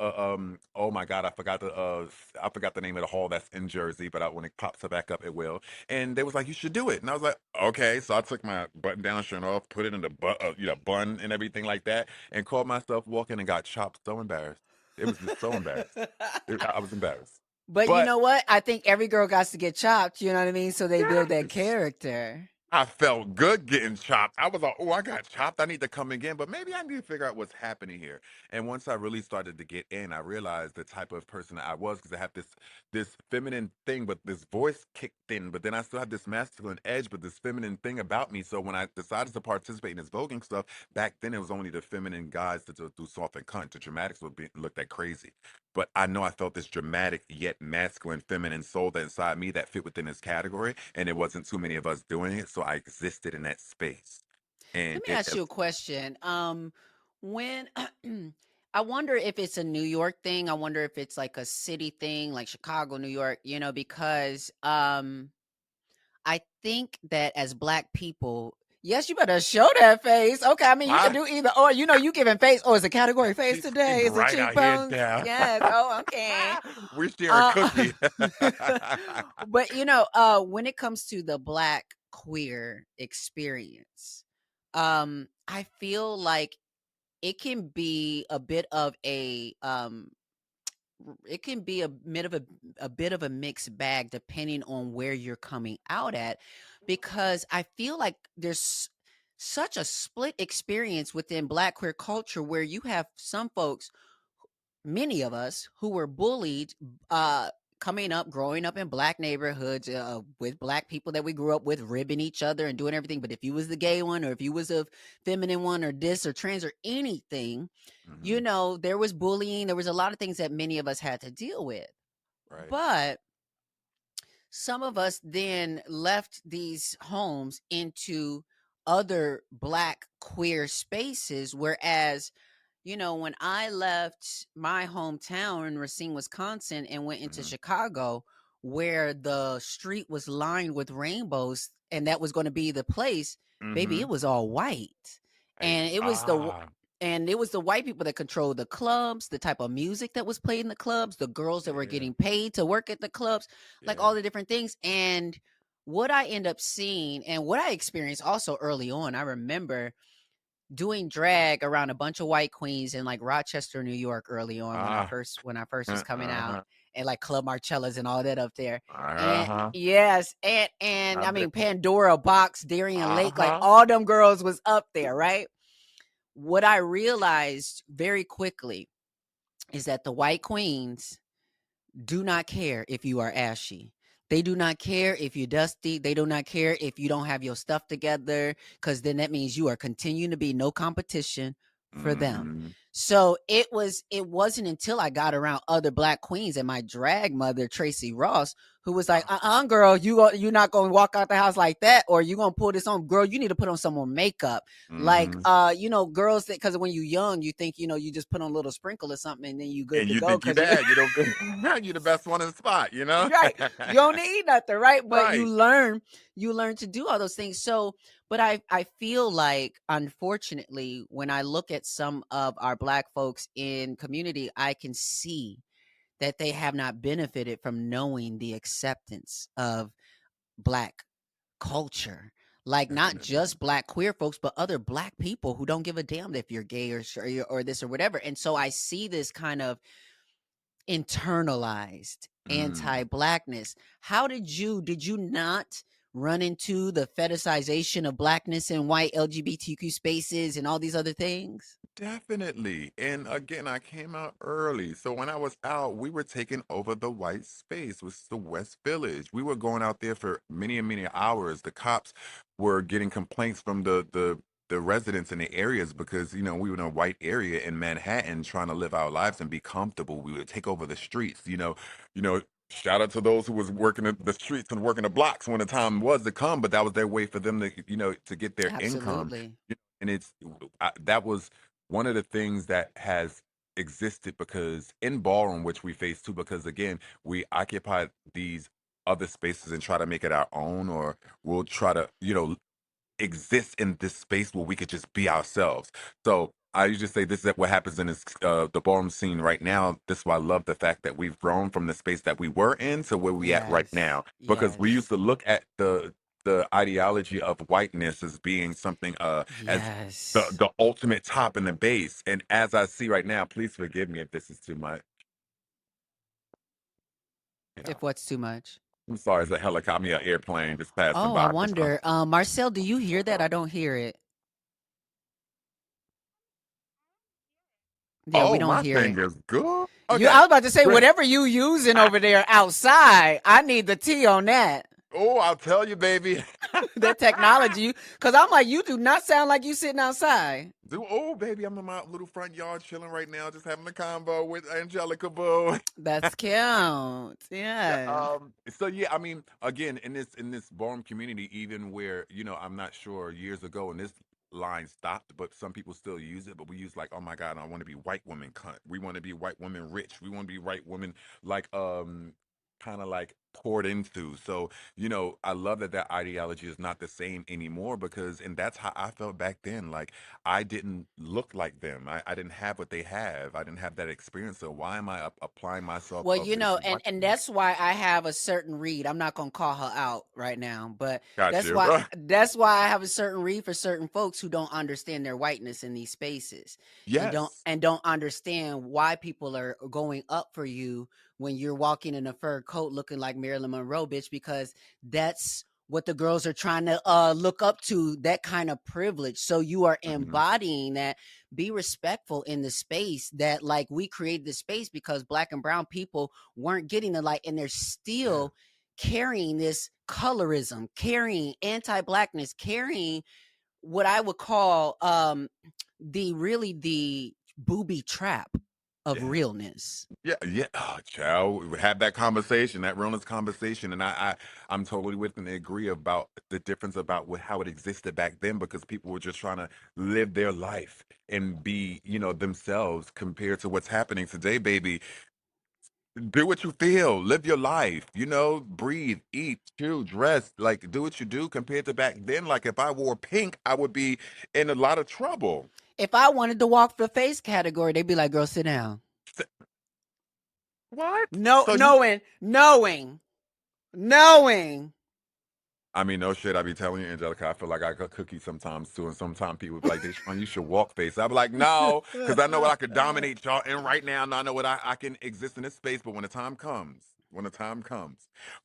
oh my God, I forgot the name of the hall that's in Jersey, but when it pops it back up, it will. And they was like, you should do it, and I was like, okay. So I took my button down shirt off, put it in the bun and everything like that, and called myself walking and got chopped. So embarrassed. It was just so embarrassed. I was embarrassed, But you but know what? I think every girl got to get chopped, you know what I mean? So they build that yes. character. I felt good getting chopped. I was like, oh, I got chopped. I need to come again, but maybe I need to figure out what's happening here. And once I really started to get in, I realized the type of person that I was, because I have this feminine thing, but this voice kicked in. But then I still have this masculine edge, but this feminine thing about me. So when I decided to participate in this voguing stuff, back then it was only the feminine guys that do soft and cunt. The dramatics would look that crazy. But I know I felt this dramatic yet masculine, feminine soul that inside me that fit within this category, and it wasn't too many of us doing it, so I existed in that space. And Let me it ask you a question. When I wonder if it's a New York thing, I wonder if it's like a city thing, like Chicago, New York, because I think that as Black people, yes, you better show that face. Okay, I mean, you can I do either or. You giving face. Oh, is a category face she's today? Is it right out here cheekbones? now. Yes. Oh, okay. We're sharing Uh, cookie. but when it comes to the Black queer experience. I feel like it can be a bit of a it can be a bit of a mixed bag depending on where you're coming out at, because I feel like there's such a split experience within Black queer culture where you have some folks, many of us, who were bullied uh coming up, growing up in Black neighborhoods, with Black people that we grew up with, ribbing each other and doing everything. But if you was the gay one, or if you was a feminine one, or this or trans or anything, Hmm. there was bullying. There was a lot of things that many of us had to deal with. Right. But some of us then left these homes into other Black queer spaces, whereas, when I left my hometown in Racine, Wisconsin, and went into Hmm. Chicago, where the street was lined with rainbows, and that was going to be the place, baby, it Hmm. was all white. Hey, And it was the white people that controlled the clubs, the type of music that was played in the clubs, the girls that were yeah, getting paid to work at the clubs, like yeah. all the different things. And what I end up seeing, and what I experienced also early on, I remember doing drag around a bunch of white queens in like Rochester, New York, early on, Ah, when I first was coming out, uh-huh, and like Club Marcellas and all that up there. And uh-huh. yes, and I I bet. mean Pandora Box, Darien Lake, like Uh-huh. all them girls was up there, right? What I realized very quickly is that the white queens do not care if you are ashy. They do not care if you're dusty. They do not care if you don't have your stuff together, because then that means you are continuing to be no competition for them. Hmm. So it wasn't until I got around other Black queens and my drag mother, Tracy Ross, who was like, girl, you're not gonna walk out the house like that, or you gonna pull this on, girl, you need to put on some more makeup. Like, Hmm. girls, that, because when you're young, you think, you just put on a little sprinkle or something and then you good And to you go, think you because you bad, you don't you the best one in the spot, you know? right. You don't need nothing, right? But Right. you learn to do all those things. So, but I feel like, unfortunately, when I look at some of our Black folks in community, I can see that they have not benefited from knowing the acceptance of Black culture. Like, not Definitely. just Black queer folks, but other Black people who don't give a damn if you're gay or this or whatever. And so I see this kind of internalized Mm. anti-Blackness. How did you not run into the fetishization of Blackness in white LGBTQ spaces and all these other things? Definitely. And again, I came out early. So when I was out, we were taking over the white space, which is the West Village. We were going out there for many and many hours. The cops were getting complaints from the residents in the areas because, we were in a white area in Manhattan trying to live our lives and be comfortable. We would take over the streets, you know, shout out to those who was working the streets and working the blocks when the time was to come, but that was their way for them to, to get their income. Absolutely. And that was one of the things that has existed because in ballroom, which we face too, because again, we occupy these other spaces and try to make it our own, or we'll try to, exist in this space where we could just be ourselves. So I usually say this is what happens in the ballroom scene right now. This is why I love the fact that we've grown from the space that we were in to where we at right Yes. now. Because we used Yes. to look at the ideology of whiteness as being something as Yes. the ultimate top and the base. And as I see right now, please forgive me if this is too much. You know, If what's too much. I'm sorry, it's a helicopter, an airplane just passing Oh, I by or something. wonder. Marcel, do you hear that? I don't hear it. Yeah, we Oh, don't my hear thing it. is good. I Okay. was about to say, Great. whatever you using over there outside, I need the tea on that. Oh, I'll tell you, baby. That technology, because I'm like, you do not sound like you sitting outside. Oh, baby, I'm in my little front yard chilling right now, just having a convo with Angelica Boo. That's cute. Yeah, Yes. so yeah, I mean, again, in this ballroom community, even where, I'm not sure years ago and this line stopped, but some people still use it, but we use like, oh my God, I want to be white woman cunt. We want to be white women rich. We want to be white women like kind of like poured into. So, I love that that ideology is not the same anymore because, and that's how I felt back then. Like, I didn't look like them. I didn't have what they have. I didn't have that experience. So why am I applying myself Well, of this and whiteness? that's why I have a certain read. I'm not gonna call her out right now, but Got that's you. why that's why I have a certain read for certain folks who don't understand their whiteness in these spaces Yes. and don't understand why people are going up for you when you're walking in a fur coat looking like Marilyn Monroe, bitch, because that's what the girls are trying to look up to, that kind of privilege. So you are Hmm. embodying that. Be respectful in the space that, like, we created the space because black and brown people weren't getting the light, and they're Yeah. still carrying this colorism, carrying anti-blackness, carrying what I would call the booby trap of Yeah. realness. Yeah, yeah. Oh, child, we had that conversation, that realness conversation, and I'm totally with and agree about the difference about how it existed back then because people were just trying to live their life and be, themselves compared to what's happening today, baby. Do what you feel, live your life, breathe, eat, chew, dress, like do what you do compared to back then. Like if I wore pink, I would be in a lot of trouble. If I wanted to walk the face category, they'd be like, "Girl, sit down." S- What? No, So you knowing. I mean, no shit. I be telling you, Angelica, I feel like I could cookie sometimes too. And sometimes people be like, Deshaun, you should walk face. I be like, no, because I know what I could dominate y'all. And right now, I know what I can exist in this space. But when the time comes.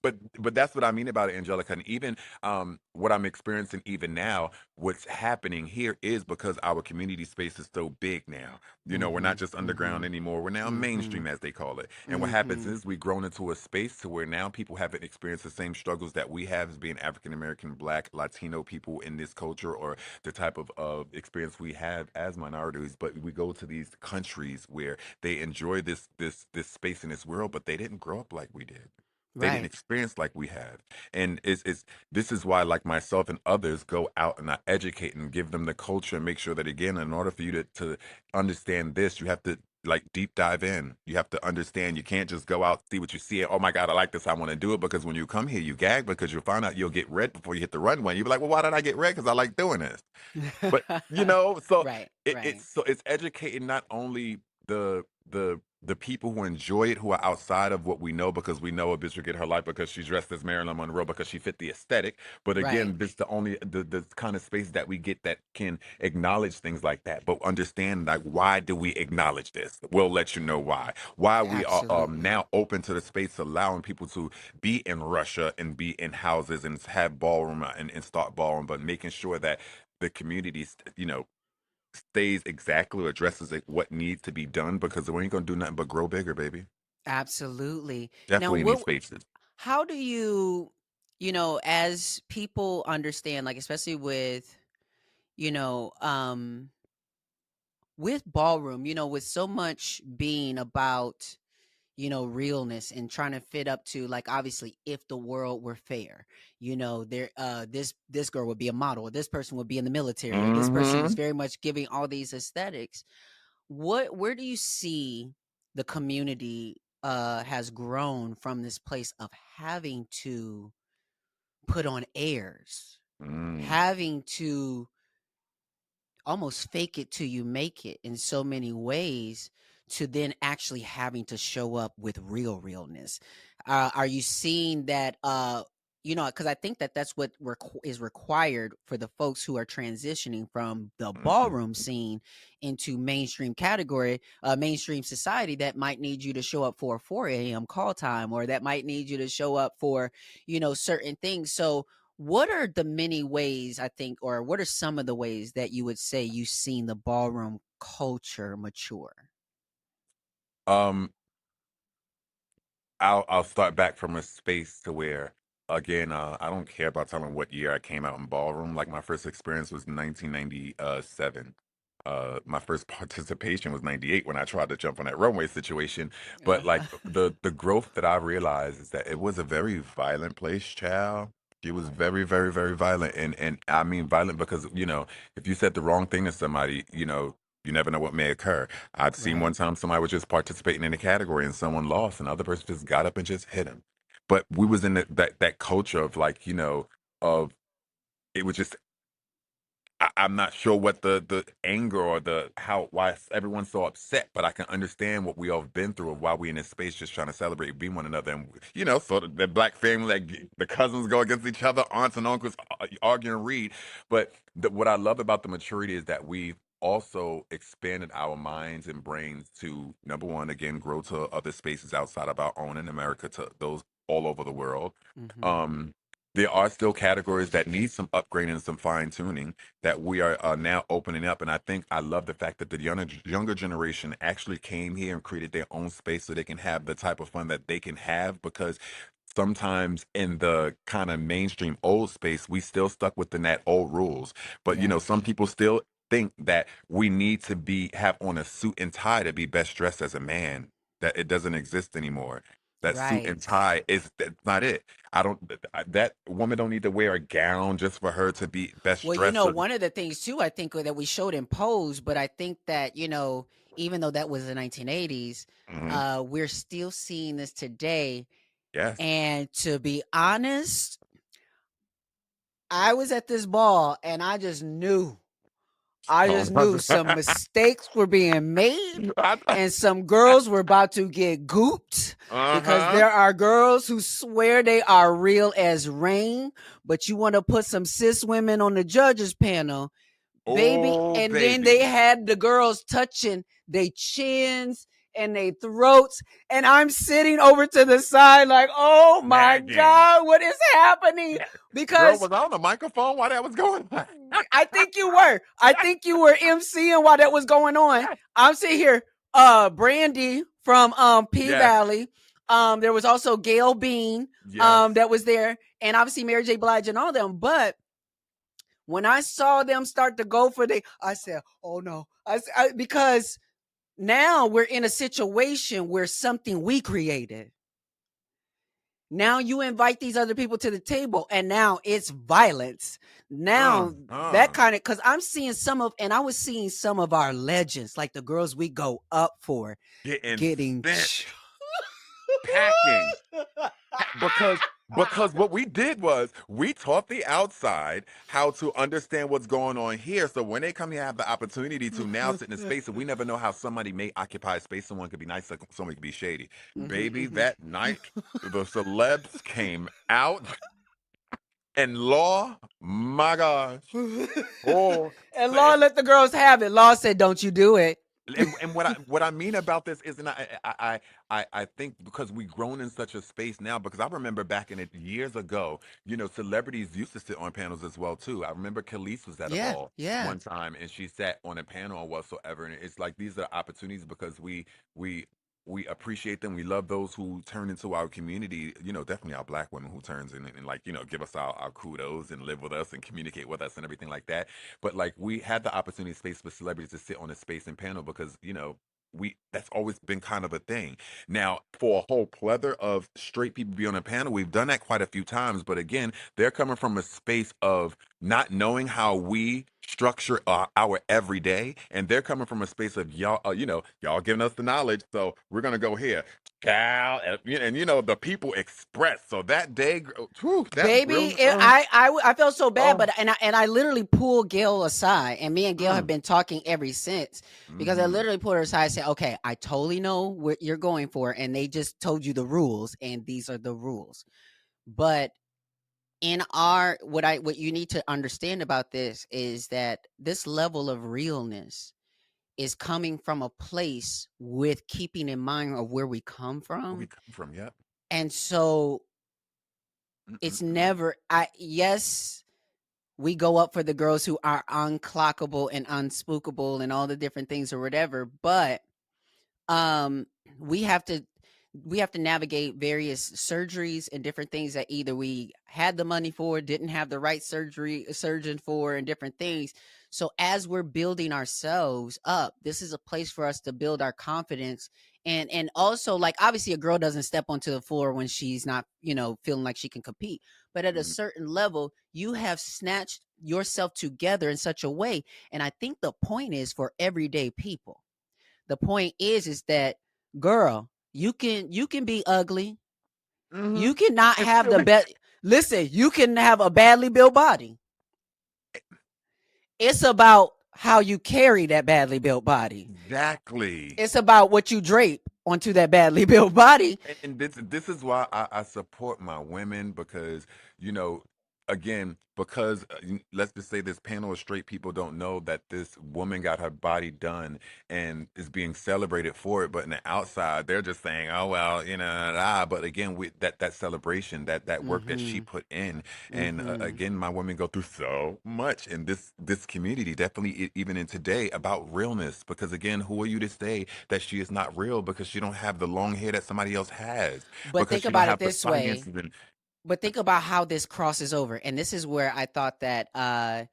But that's what I mean about it, Angelica. And even what I'm experiencing even now, what's happening here is because our community space is so big now. We're not Mhm. just underground Mhm. anymore. We're now Mhm. mainstream, as they call it. And what happens Mhm. is we've grown into a space to where now people haven't experienced the same struggles that we have as being African American, Black, Latino people in this culture, or the type of experience we have as minorities. But we go to these countries where they enjoy this space in this world, but they didn't grow up like we did. They didn't Right. experience like we have. And it's this is why, like myself and others, go out and I educate and give them the culture and make sure that, again, in order for you to understand this, you have to like deep dive in. You have to understand. You can't just go out, see what you see, and oh my God, I like this, I want to do it. Because when you come here, you gag because you'll find out you'll get red before you hit the runway. You'll be like, well, why did I get red? Because I like doing this. But so Right. it's Right. so it's educating not only the people who enjoy it, who are outside of what we know, because we know a bitch will get her life because she's dressed as Marilyn Monroe because she fit the aesthetic. But Right. again, this is the only the kind of space that we get that can acknowledge things like that, but understand like why do we acknowledge this? We'll let you know why we are Absolutely. now open to the space, allowing people to be in Russia and be in houses and have ballroom and start ballroom, but making sure that the community, stays exactly or addresses what needs to be done because we ain't gonna do nothing but grow bigger, baby. Absolutely. Now, Definitely in these what spaces. how do you, as people understand, like, especially you know, um with ballroom, with so much being about, realness and trying to fit up to, like, obviously, if the world were fair, there this girl would be a model, or this person would be in the military, or this person is Mm-hmm. very much giving all these aesthetics. Where do you see the community has grown from this place of having to put on airs, Mm. having to almost fake it till you make it in so many ways, to then actually having to show up with realness? Are you seeing that, because I think that that's what is required for the folks who are transitioning from the Mm-hmm. ballroom scene into mainstream society, that might need you to show up for a 4 a.m. call time, or that might need you to show up for, certain things. So what are the many ways, I think, or what are some of the ways that you would say you've seen the ballroom culture mature? Um, I'll start back from a space to where, again, I don't care about telling what year I came out in ballroom. Like my first experience was 1997. My first participation was 98 when I tried to jump on that runway situation. But like the growth that I realized is that it was a very violent place, child. It was very, very, very violent, and I mean violent because if you said the wrong thing to somebody, you never know what may occur. I've seen Right. one time somebody was just participating in a category and someone lost, and the other person just got up and just hit him. but we was in that culture of like, of it was just I'm not sure what the anger or the how why everyone's so upset, but I can understand what we all have been through of why we in this space just trying to celebrate, be one another, and sort of the black family, like the cousins go against each other, aunts and uncles argue and read. But what I love about the maturity is that we've also expanded our minds and brains to, number one, again, grow to other spaces outside of our own in America, to those all over the world. Mm-hmm. There are still categories that need some upgrading and some fine tuning that we are now opening up. And I think I love the fact that the younger generation actually came here and created their own space so they can have the type of fun that they can have, because sometimes in the kind of mainstream old space, we still stuck within that old rules. But Yeah. some people still think that we need to have on a suit and tie to be best dressed as a man. That it doesn't exist anymore. That suit and Right. tie that's not it. I don't. That woman don't need to wear a gown just for her to be best Well, dressed. one of the things too, I think that we showed in Pose, but I think that, even though that was the 1980s, Mhm. we're still seeing this today. Yes. And to be honest, I was at this ball and I just knew some mistakes were being made and some girls were about to get gooped, because there are girls who swear they are real as rain, but you want to put some cis women on the judges panel, baby. Oh, And then baby. they had the girls touching their chins and their throats, and I'm sitting over to the side like, oh my Nagging. God, what is happening? Girl, Because was I on the microphone while that was going on? I think you were. I think you were emceeing while that was going on. I'm sitting here, Brandy from P Yes. Valley. There was also Gail Bean Yes. that was there, and obviously Mary J. Blige and all them. But when I saw them start to go for I said, "Oh no!" Because now we're in a situation where something we created. Now you invite these other people to the table, and now it's violence. Now that kind of, because I'm seeing I was seeing some of our legends, like the girls we go up for, getting packing. Because what we did was we taught the outside how to understand what's going on here. So when they come here, have the opportunity to now sit in a space, and we never know how somebody may occupy a space. Someone could be nice, somebody could be shady. Baby, that night the celebs came out, and Law, my gosh, and Law let the girls have it. Law said, "Don't you do it." and what I mean about this is, and I think because we've grown in such a space now, because I remember back in it years ago, celebrities used to sit on panels as well too. I remember Khalees was at a ball one time, and she sat on a panel or whatsoever, and it's like these are opportunities because we appreciate them. We love those who turn into our community, definitely our black women who turns in and like, give us our kudos and live with us and communicate with us and everything like that. But like we had the opportunity space for celebrities to sit on a space and panel because, that's always been kind of a thing. Now, for a whole plethora of straight people be on a panel, we've done that quite a few times. But again, they're coming from a space of not knowing how we structure our everyday, and they're coming from a space of y'all, y'all giving us the knowledge, so we're gonna go here, child, and the people express. So that day, that Baby, real, I felt so bad, but I literally pulled Gail aside, and me and Gail have been talking ever since, because I literally pulled her aside and said, "Okay, I totally know what you're going for, and they just told you the rules, and these are the rules." But in what you need to understand about this is that this level of realness is coming from a place with keeping in mind of where we come where we from. come from. Yep. And so it's never, yes, we go up for the girls who are unclockable and unspookable and all the different things or whatever, but um we have to navigate various surgeries and different things that either we had the money for, didn't have the right surgeon for, and different things. So as we're building ourselves up, this is a place for us to build our confidence. And also, like, obviously a girl doesn't step onto the floor when she's not, feeling like she can compete. But at a certain level, you have snatched yourself together in such a way. And I think the point is for everyday people. The point is that, girl, you can be ugly, Mm-hmm. You cannot And have still the be best. Listen, you can have a badly built body. It's about how you carry that badly built body. exactly. It's about what you drape onto that badly built body. And this is why I support my women because you know again because let's just say this panel of straight people don't know that this woman got her body done and is being celebrated for it, but in the outside they're just saying, oh well, but again with that celebration, that work that she Mm-hmm. put in, and Mm-hmm. again my women go through so much in this community, definitely even in today, about realness, because again, who are you to say that she is not real because she don't have the long hair that somebody else has, But because think she don't about it have the this way. finances and But think about how this crosses over. And this is where I thought that I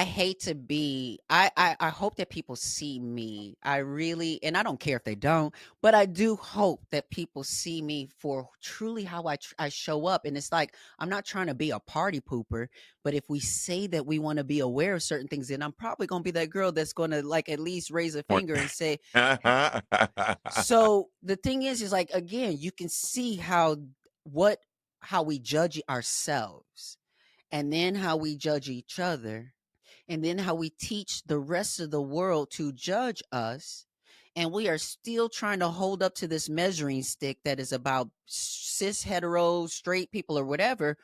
hate to be I hope that people see me. I really, and I don't care if they don't, but I do hope that people see me for truly how I show up. And it's like, I'm not trying to be a party pooper, but if we say that we want to be aware of certain things, then I'm probably going to be that girl that's going to like at least raise a finger and say, "Hey." So the thing is like, again, you can see what how we judge ourselves, and then how we judge each other, and then how we teach the rest of the world to judge us. And we are still trying to hold up to this measuring stick that is about cis, hetero, straight people or whatever.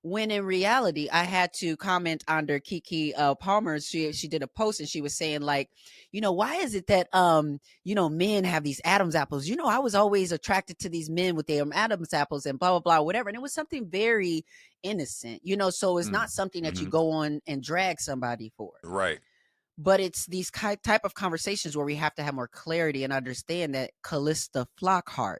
When in reality, I had to comment under Kiki Palmer. She did a post and she was saying like, why is it that men have these Adam's apples? I was always attracted to these men with their Adam's apples and blah blah blah whatever. And it was something very innocent, so it's not something that you Mhm. go on and drag somebody for. Right. But it's these type of conversations where we have to have more clarity and understand that Callista Flockhart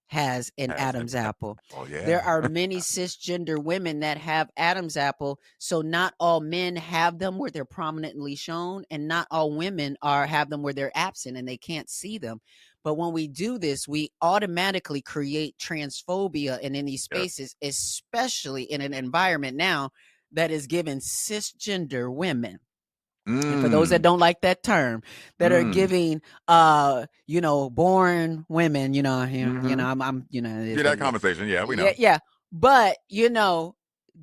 has an Has an Adam's apple. oh There yeah. are many cisgender women that have Adam's apple, so not all men have them where they're prominently shown, and not all women have them where they're absent and they can't see them. But when we do this, we automatically create transphobia, and in these Yeah. spaces, especially in an environment now that is given cisgender women, and for those that Mm. don't like that term, that are Mm. giving born women, Mhm. I'm it is Get what that it is. conversation. Yeah, we Yeah, know. yeah. But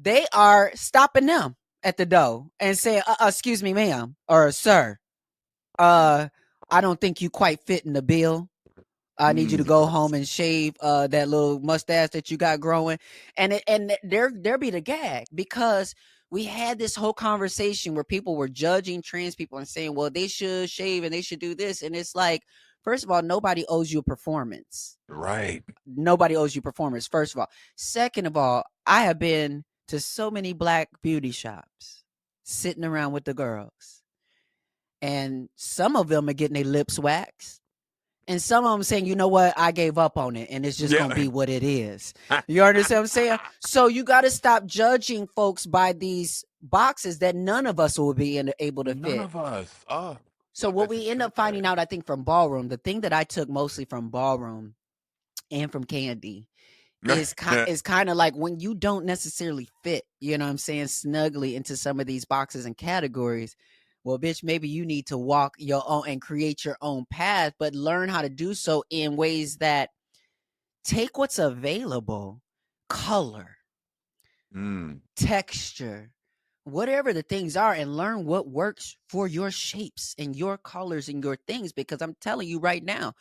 they are stopping them at the door and saying, excuse me, ma'am, or sir, uh I don't think you quite fit in the bill. I need you to go home and shave that little mustache that you got growing. And there be the gag, because we had this whole conversation where people were judging trans people and saying, well, they should shave and they should do this. And it's like, first of all, nobody owes you a performance. Right. Nobody owes you performance, first of all. Second of all, I have been to so many black beauty shops sitting around with the girls, and some of them are getting their lips waxed, and some of them saying, you know what, I gave up on it and it's just going to Yeah. be what it is. You understand what I'm saying? So you got to stop judging folks by these boxes that none of us will be able to None fit. of us. Oh, So what that just we end said up finding that. out, I think, from Ballroom, the thing that I took mostly from Ballroom and from Candy is kind of like, when you don't necessarily fit, you know what I'm saying, snugly into some of these boxes and categories. Well, bitch, maybe you need to walk your own and create your own path, but learn how to do so in ways that take what's available, color, Mm. texture, whatever the things are, and learn what works for your shapes and your colors and your things. Because I'm telling you right now,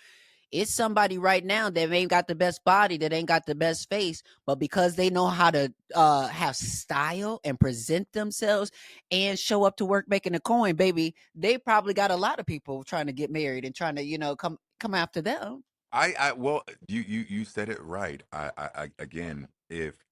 it's somebody right now that ain't got the best body, that ain't got the best face, but because they know how to have style and present themselves and show up to work making a coin, baby, they probably got a lot of people trying to get married and trying to, come after them. Well, you said it right. Again, if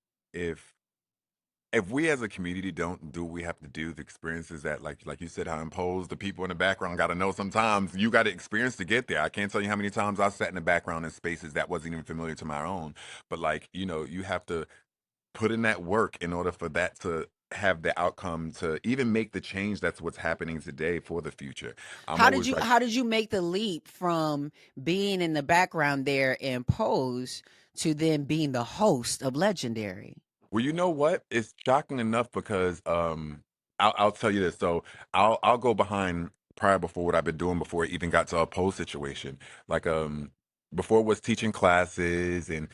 if we as a community don't do what we have to do, the experiences that, like you said, how imposed the people in the background got to know. Sometimes you got to experience to get there. I can't tell you how many times I sat in the background in spaces that wasn't even familiar to my own. But like, you have to put in that work in order for that to have the outcome to even make the change that's what's happening today for the future. I'm How did always you like, how did you make the leap from being in the background there in Pose to then being the host of Legendary? well, you know what? It's shocking enough because I'll tell you this. So I'll go behind prior before what I've been doing before it even got to a post situation. Like before it was teaching classes and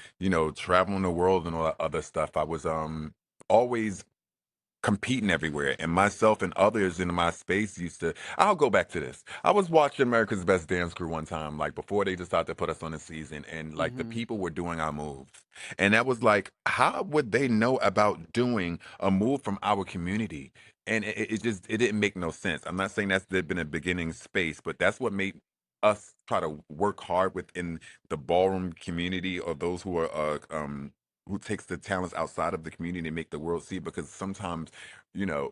traveling the world and all that other stuff. I was always competing everywhere, and myself and others in my space used to. I'll go back to this. I was watching America's Best Dance Crew one time, like before they decided to put us on the season, and like the Mm-hmm. people were doing our moves, and that was like, how would they know about doing a move from our community? And it just it didn't make no sense. I'm not saying that's been a beginning space, but that's what made us try to work hard within the ballroom community, or those who are who takes the talents outside of the community and make the world see, because sometimes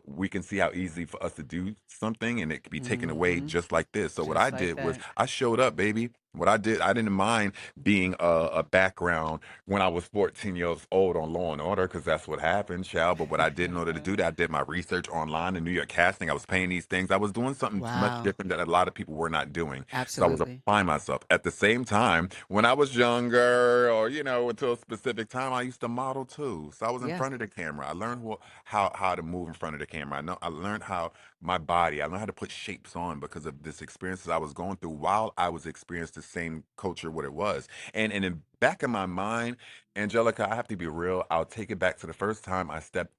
we can see how easy for us to do something and it can be taken away Mm-hmm. just like this. So what I Just like did was that. I showed up, baby. What I did, I didn't mind being a background when I was 14 years old on Law and Order, because that's what happened, child. But what I did in order to do that, I did my research online in New York casting. I was paying these things. I was doing something much Wow. different that a lot of people were not doing. So I was Absolutely. applying myself. At the same time, when I was younger, or until a specific time, I used to model too. So I was in Yeah. front of the camera. I learned how to move in front of the camera. I learned how my body. I learned how to put shapes on because of this experiences I was going through while I was experiencing the same culture, what it was. And in the back of my mind, Angelica, I have to be real. I'll take it back to the first time I stepped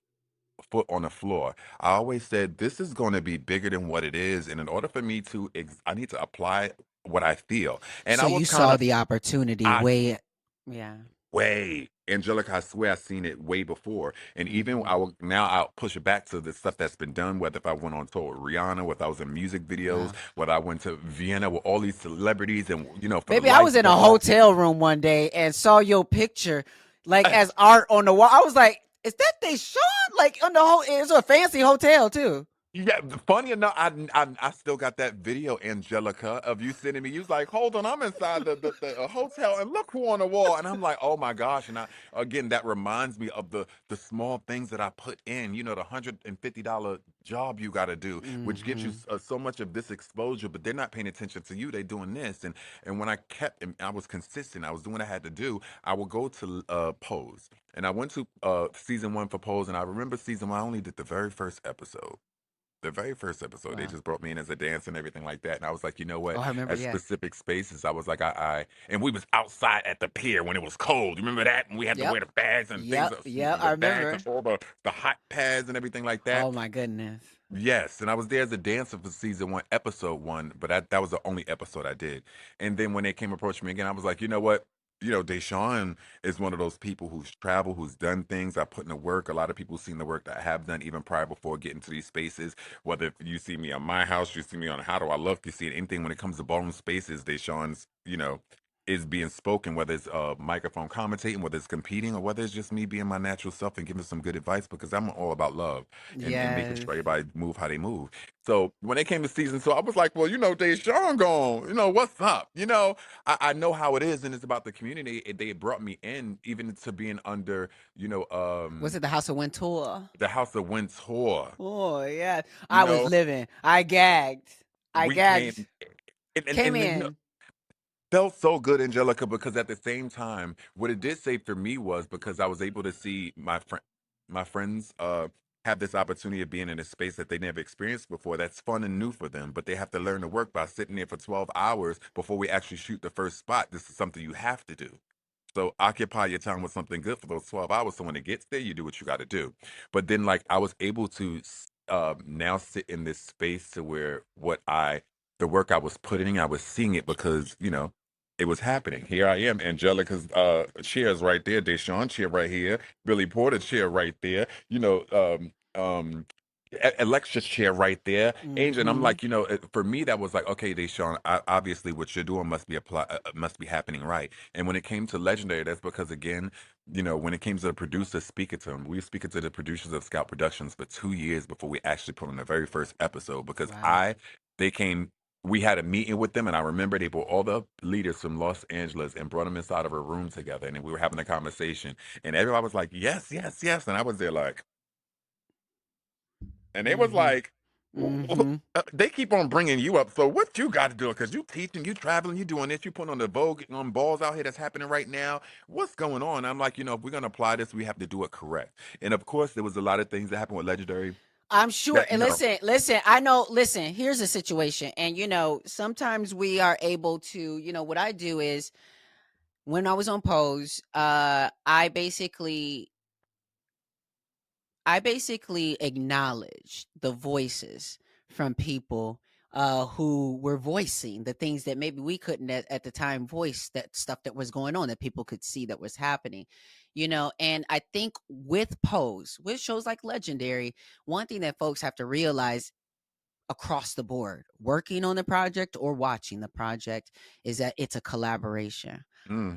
foot on the floor. I always said this is going to be bigger than what it is, and in order for me to, I need to apply what I feel. And So I was you kind saw of, the opportunity I way. Yeah. way, Angelica, I swear I've seen it way before. And even Mm-hmm. now I'll push it back to the stuff that's been done, whether if I went on tour with Rihanna, whether I was in music videos, Wow. whether I went to Vienna with all these celebrities, and for the Baby, I life was in of a all. hotel room one day and saw your picture like as art on the wall. I was like, is that Deshaun? Like on the whole, it's a fancy hotel too. Yeah, funny enough, I still got that video, Angelica, of you sending me. You was like, hold on, I'm inside the hotel, and look who on the wall. And I'm like, oh my gosh. And again, that reminds me of the small things that I put in, the $150 job you got to do, which gives you Mm-hmm. so much of this exposure, but they're not paying attention to you. They doing this. And when I kept, and I was consistent, I was doing what I had to do, I would go to Pose. And I went to season one for Pose, and I remember season one, I only did the very first episode. The very first episode, they Wow. just brought me in as a dancer and everything like that. And I was like, you know Oh, what? I remember. At Yeah. specific spaces, I was like, and we was outside at the pier when it was cold. You remember that? And we had to Yep. wear the bags and things, Yep. Yep. I the bags and remember. all the hot pads and everything like that. Oh my goodness. Yes, and I was there as a dancer for season one, episode one, but that was the only episode I did. And then when they came approach me again, I was like, you know what? Deshaun is one of those people who's traveled, who's done things. I put in the work. A lot of people seen the work that I have done even prior before getting to these spaces. Whether if you see me on my house, you see me on How Do I Look, you see anything when it comes to ballroom spaces, Deshaun's, is being spoken, whether it's microphone commentating, whether it's competing, or whether it's just me being my natural self and giving some good advice, because I'm all about love and making Yes. sure everybody move how they move. So when they came to season two, I was like, well, Deshaun gone. What's up? I know how it is, and it's about the community. They brought me in even to being under, Was it the House of Wintour? the House of Wintour. Oh yeah. You I was know, living. I gagged. I we gagged. came and and, Came and in. felt so good, Angelica, because at the same time, what it did say for me was because I was able to see my friends have this opportunity of being in a space that they never experienced before. That's fun and new for them, but they have to learn to work by sitting there for 12 hours before we actually shoot the first spot. This is something you have to do. So occupy your time with something good for those 12 hours. So when it gets there, you do what you got to do. But then, like, I was able to now sit in this space to where the work I was putting, I was seeing it because, it was happening. Here I am. Angelica's chair is right there. Deshaun chair right here. Billy Porter chair right there. Alexa's chair right there. Angel, and I'm Mm-hmm. like, for me, that was like, okay, Deshaun, obviously what you're doing must be happening right. And when it came to Legendary, that's because again, when it came to the producers speaking to them, we were speaking to the producers of Scout Productions for 2 years before we actually put on the very first episode. Because Wow. they came, we had a meeting with them, and I remember they brought all the leaders from Los Angeles and brought them inside of a room together, and then we were having a conversation, and everybody was like, yes, yes, yes, and I was there like, and they was Mm-hmm. like, Mm-hmm. they keep on bringing you up. So what you got to do? Because you teaching, you traveling, you doing this, you putting on the Vogue on balls out here that's happening right now. What's going on? I'm like, if we're gonna apply this, we have to do it correct. And of course, there was a lot of things that happened with Legendary. I'm sure. That And listen, I know, listen, here's a situation. And, sometimes we are able to, what I do is When I was on Pose, I basically acknowledged the voices from people who were voicing the things that maybe we couldn't at the time voice, that stuff that was going on that people could see that was happening, and I think with Pose, with shows like Legendary, one thing that folks have to realize across the board, working on the project or watching the project, is that it's a collaboration.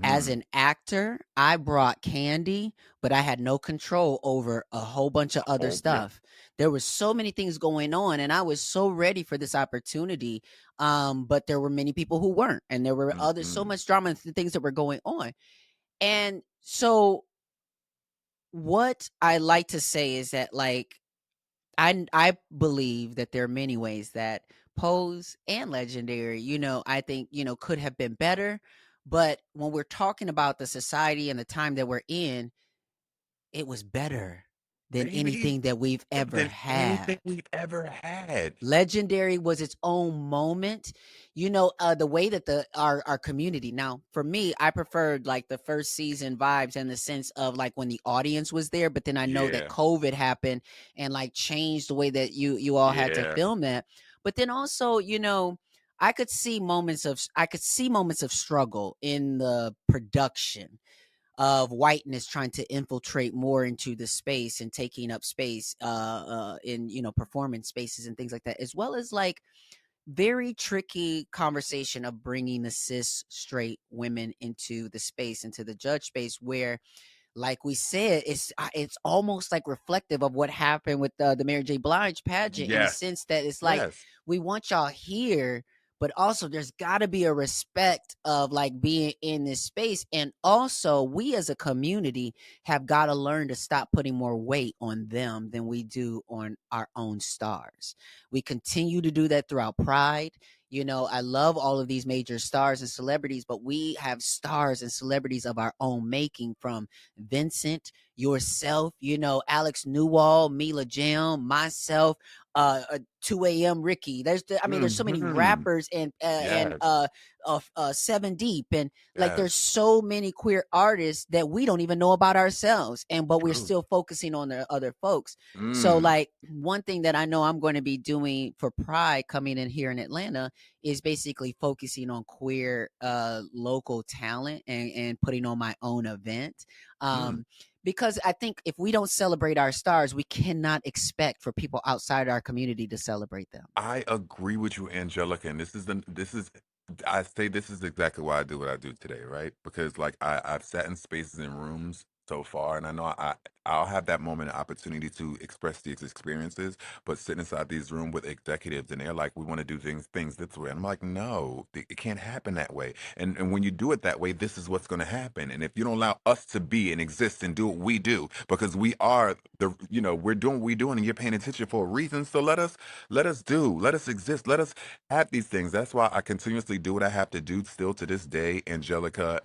As Mm-hmm. an actor, I brought candy, but I had no control over a whole bunch of other Oh, yeah. stuff. There were so many things going on, and I was so ready for this opportunity. But there were many people who weren't, and there were other so Mm-hmm. much drama and things that were going on. And so, what I like to say is that, like, I believe that there are many ways that Pose and Legendary, I think, could have been better. But when we're talking about the society and the time that we're in, it was better than Baby, anything that we've ever than anything had. we've ever had. Legendary was its own moment. The way that our community, now for me, I preferred like the first season vibes in the sense of like when the audience was there, but then I know that Yeah, COVID happened and like changed the way that you all had to yeah, film that. But then also, I could see moments of struggle in the production of whiteness trying to infiltrate more into the space and taking up space in performance spaces and things like that, as well as like very tricky conversation of bringing the cis straight women into the space, into the judge space, where, like we said, it's almost like reflective of what happened with the Mary J. Blige pageant, in the yes, sense that it's like, yes. we want y'all here, but also there's got to be a respect of like being in this space, and also we as a community have got to learn to stop putting more weight on them than we do on our own stars. We continue to do that throughout Pride. I love all of these major stars and celebrities, but we have stars and celebrities of our own making, from Vincent, yourself, Alex Newall, Mila Jam, myself, 2 a.m. Ricky. There's so many Mm-hmm. rappers and Yes, Seven Deep, and like yes. there's so many queer artists that we don't even know about ourselves, but we're True. still focusing on the other folks. So Mm. like one thing that I know I'm going to be doing for Pride coming in here in Atlanta is basically focusing on queer local talent and putting on my own event. Mm. Because I think if we don't celebrate our stars, we cannot expect for people outside our community to celebrate them. I agree with you, Angelica, and I say this is exactly why I do what I do today, right? Because like I've sat in spaces and rooms so far, and I know I'll have that moment of opportunity to express these experiences, but sitting inside these room with executives and they're like, we want to do things this way. I'm like, no, it can't happen that way. And when you do it that way, this is what's going to happen. And if you don't allow us to be and exist and do what we do, because we are we're doing what we're doing, and you're paying attention for a reason. So let us exist, let us have these things. That's why I continuously do what I have to do still to this day, Angelica.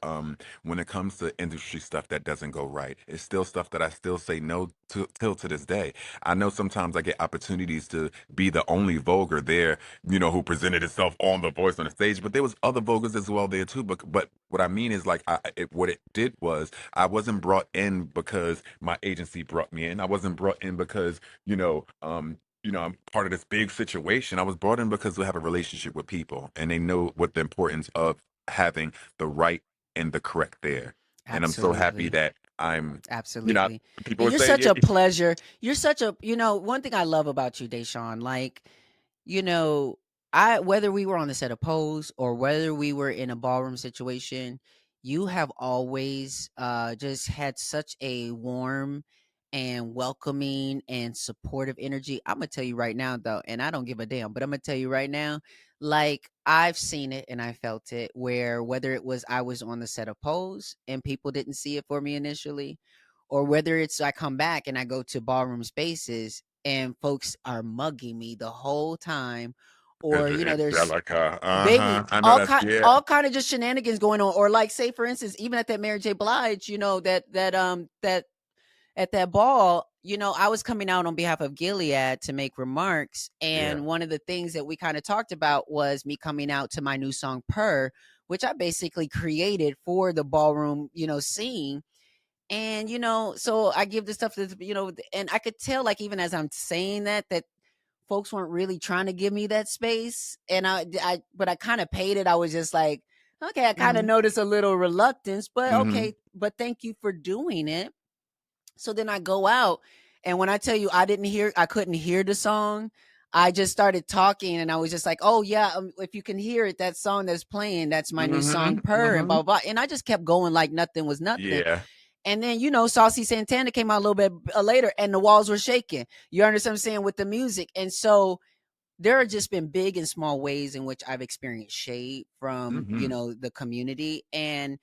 When it comes to industry stuff that doesn't go right, it's still stuff that I still say no to till to this day. I know sometimes I get opportunities to be the only vulgar there, who presented itself on The Voice on the stage, but there was other vulgars as well there too. But what I mean is, like, what it did was, I wasn't brought in because my agency brought me in. I wasn't brought in because I'm part of this big situation. I was brought in because we have a relationship with people, and they know what the importance of having the right and the correct there. And I'm so happy Absolutely. that I'm, you know, Absolutely. people And would you're say, such yeah, a pleasure. You're such a, one thing I love about you, Deshaun, like, you know, I whether we were on the set of Pose or whether we were in a ballroom situation, you have always just had such a warm and welcoming and supportive energy. I'm gonna tell you right now though, and I don't give a damn, but I'm gonna tell you right now, like I've seen it and I felt it, where whether it was I was on the set of Pose and people didn't see it for me initially, or whether it's I come back and I go to ballroom spaces and folks are mugging me the whole time, or because you're there's Angelica. Uh-huh. baby I know all that's, kind yeah. all kind of just shenanigans going on, or like say for instance, even at that Mary J. Blige, that at that ball, I was coming out on behalf of Gilead to make remarks, Yeah. and one of the things that we kind of talked about was me coming out to my new song Purr, which I basically created for the ballroom, scene. And so I give this stuff to and I could tell, like, even as I'm saying that folks weren't really trying to give me that space, and but I kind of paid it. I was just like, okay, I kind of Mhm. noticed a little reluctance, but Mm-hmm. okay, but thank you for doing it. So then I go out, and when I tell you I couldn't hear the song. I just started talking, and I was just like, "Oh yeah, if you can hear it, that song that's playing, that's my new song, Mm-hmm. Purr," and Mm-hmm. blah blah blah. And I just kept going like nothing was nothing. Yeah. And then, Saucy Santana came out a little bit later, and the walls were shaking. You understand what I'm saying, with the music? And so there have just been big and small ways in which I've experienced shade from, Mm-hmm. the community. And,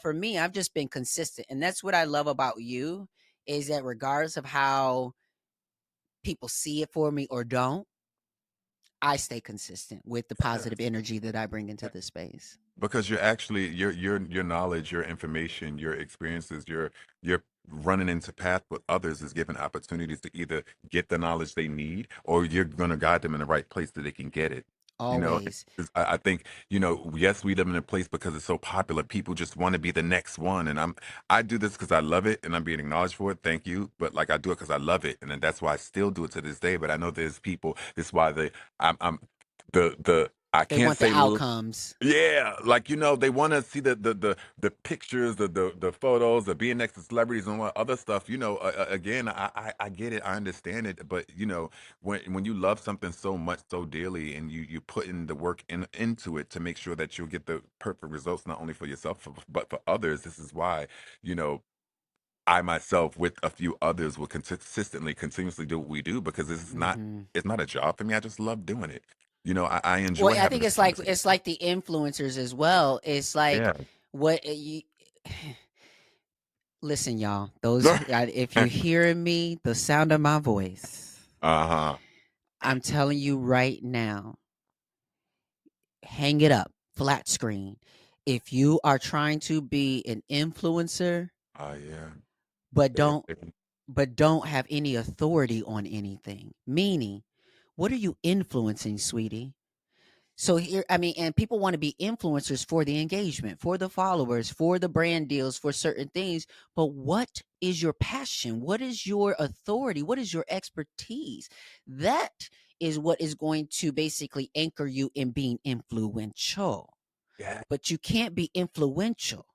for me, I've just been consistent. And that's what I love about you, is that regardless of how people see it for me or don't, I stay consistent with the positive energy that I bring into this space. Because you're actually your knowledge, your information, your experiences, you're running into path with others is given opportunities to either get the knowledge they need, or you're going to guide them in the right place so they can get it. You know, Always. I think, yes, we live in a place because it's so popular. People just want to be the next one, and I do this because I love it, and I'm being acknowledged for it. Thank you, but like I do it because I love it, and then that's why I still do it to this day. But I know there's people. This is why I'm the I They can't want the say outcomes. yeah, like they want to see the pictures, the photos, the being next to celebrities and what other stuff. Again, I get it, I understand it, but when you love something so much, so dearly, and you put in the work into it to make sure that you'll get the perfect results, not only for yourself but for others. This is why you know I myself, with a few others, will continuously do what we do because this is not Hmm. it's not a job for me. I just love doing it. I Well, enjoy I having think this conversation. it's like the influencers as well. It's like Yeah. what you listen, y'all. If you hear me, the sound of my voice, Uh-huh. I'm telling you right now, hang it up, flat screen. If you are trying to be an influencer, Oh, yeah. but They don't they but don't have any authority on anything, meaning, what are you influencing, sweetie? So here, I mean, and people want to be influencers for the engagement, for the followers, for the brand deals, for certain things. But what is your passion? What is your authority? What is your expertise? That is what is going to basically anchor you in being influential. yeah. But you can't be influential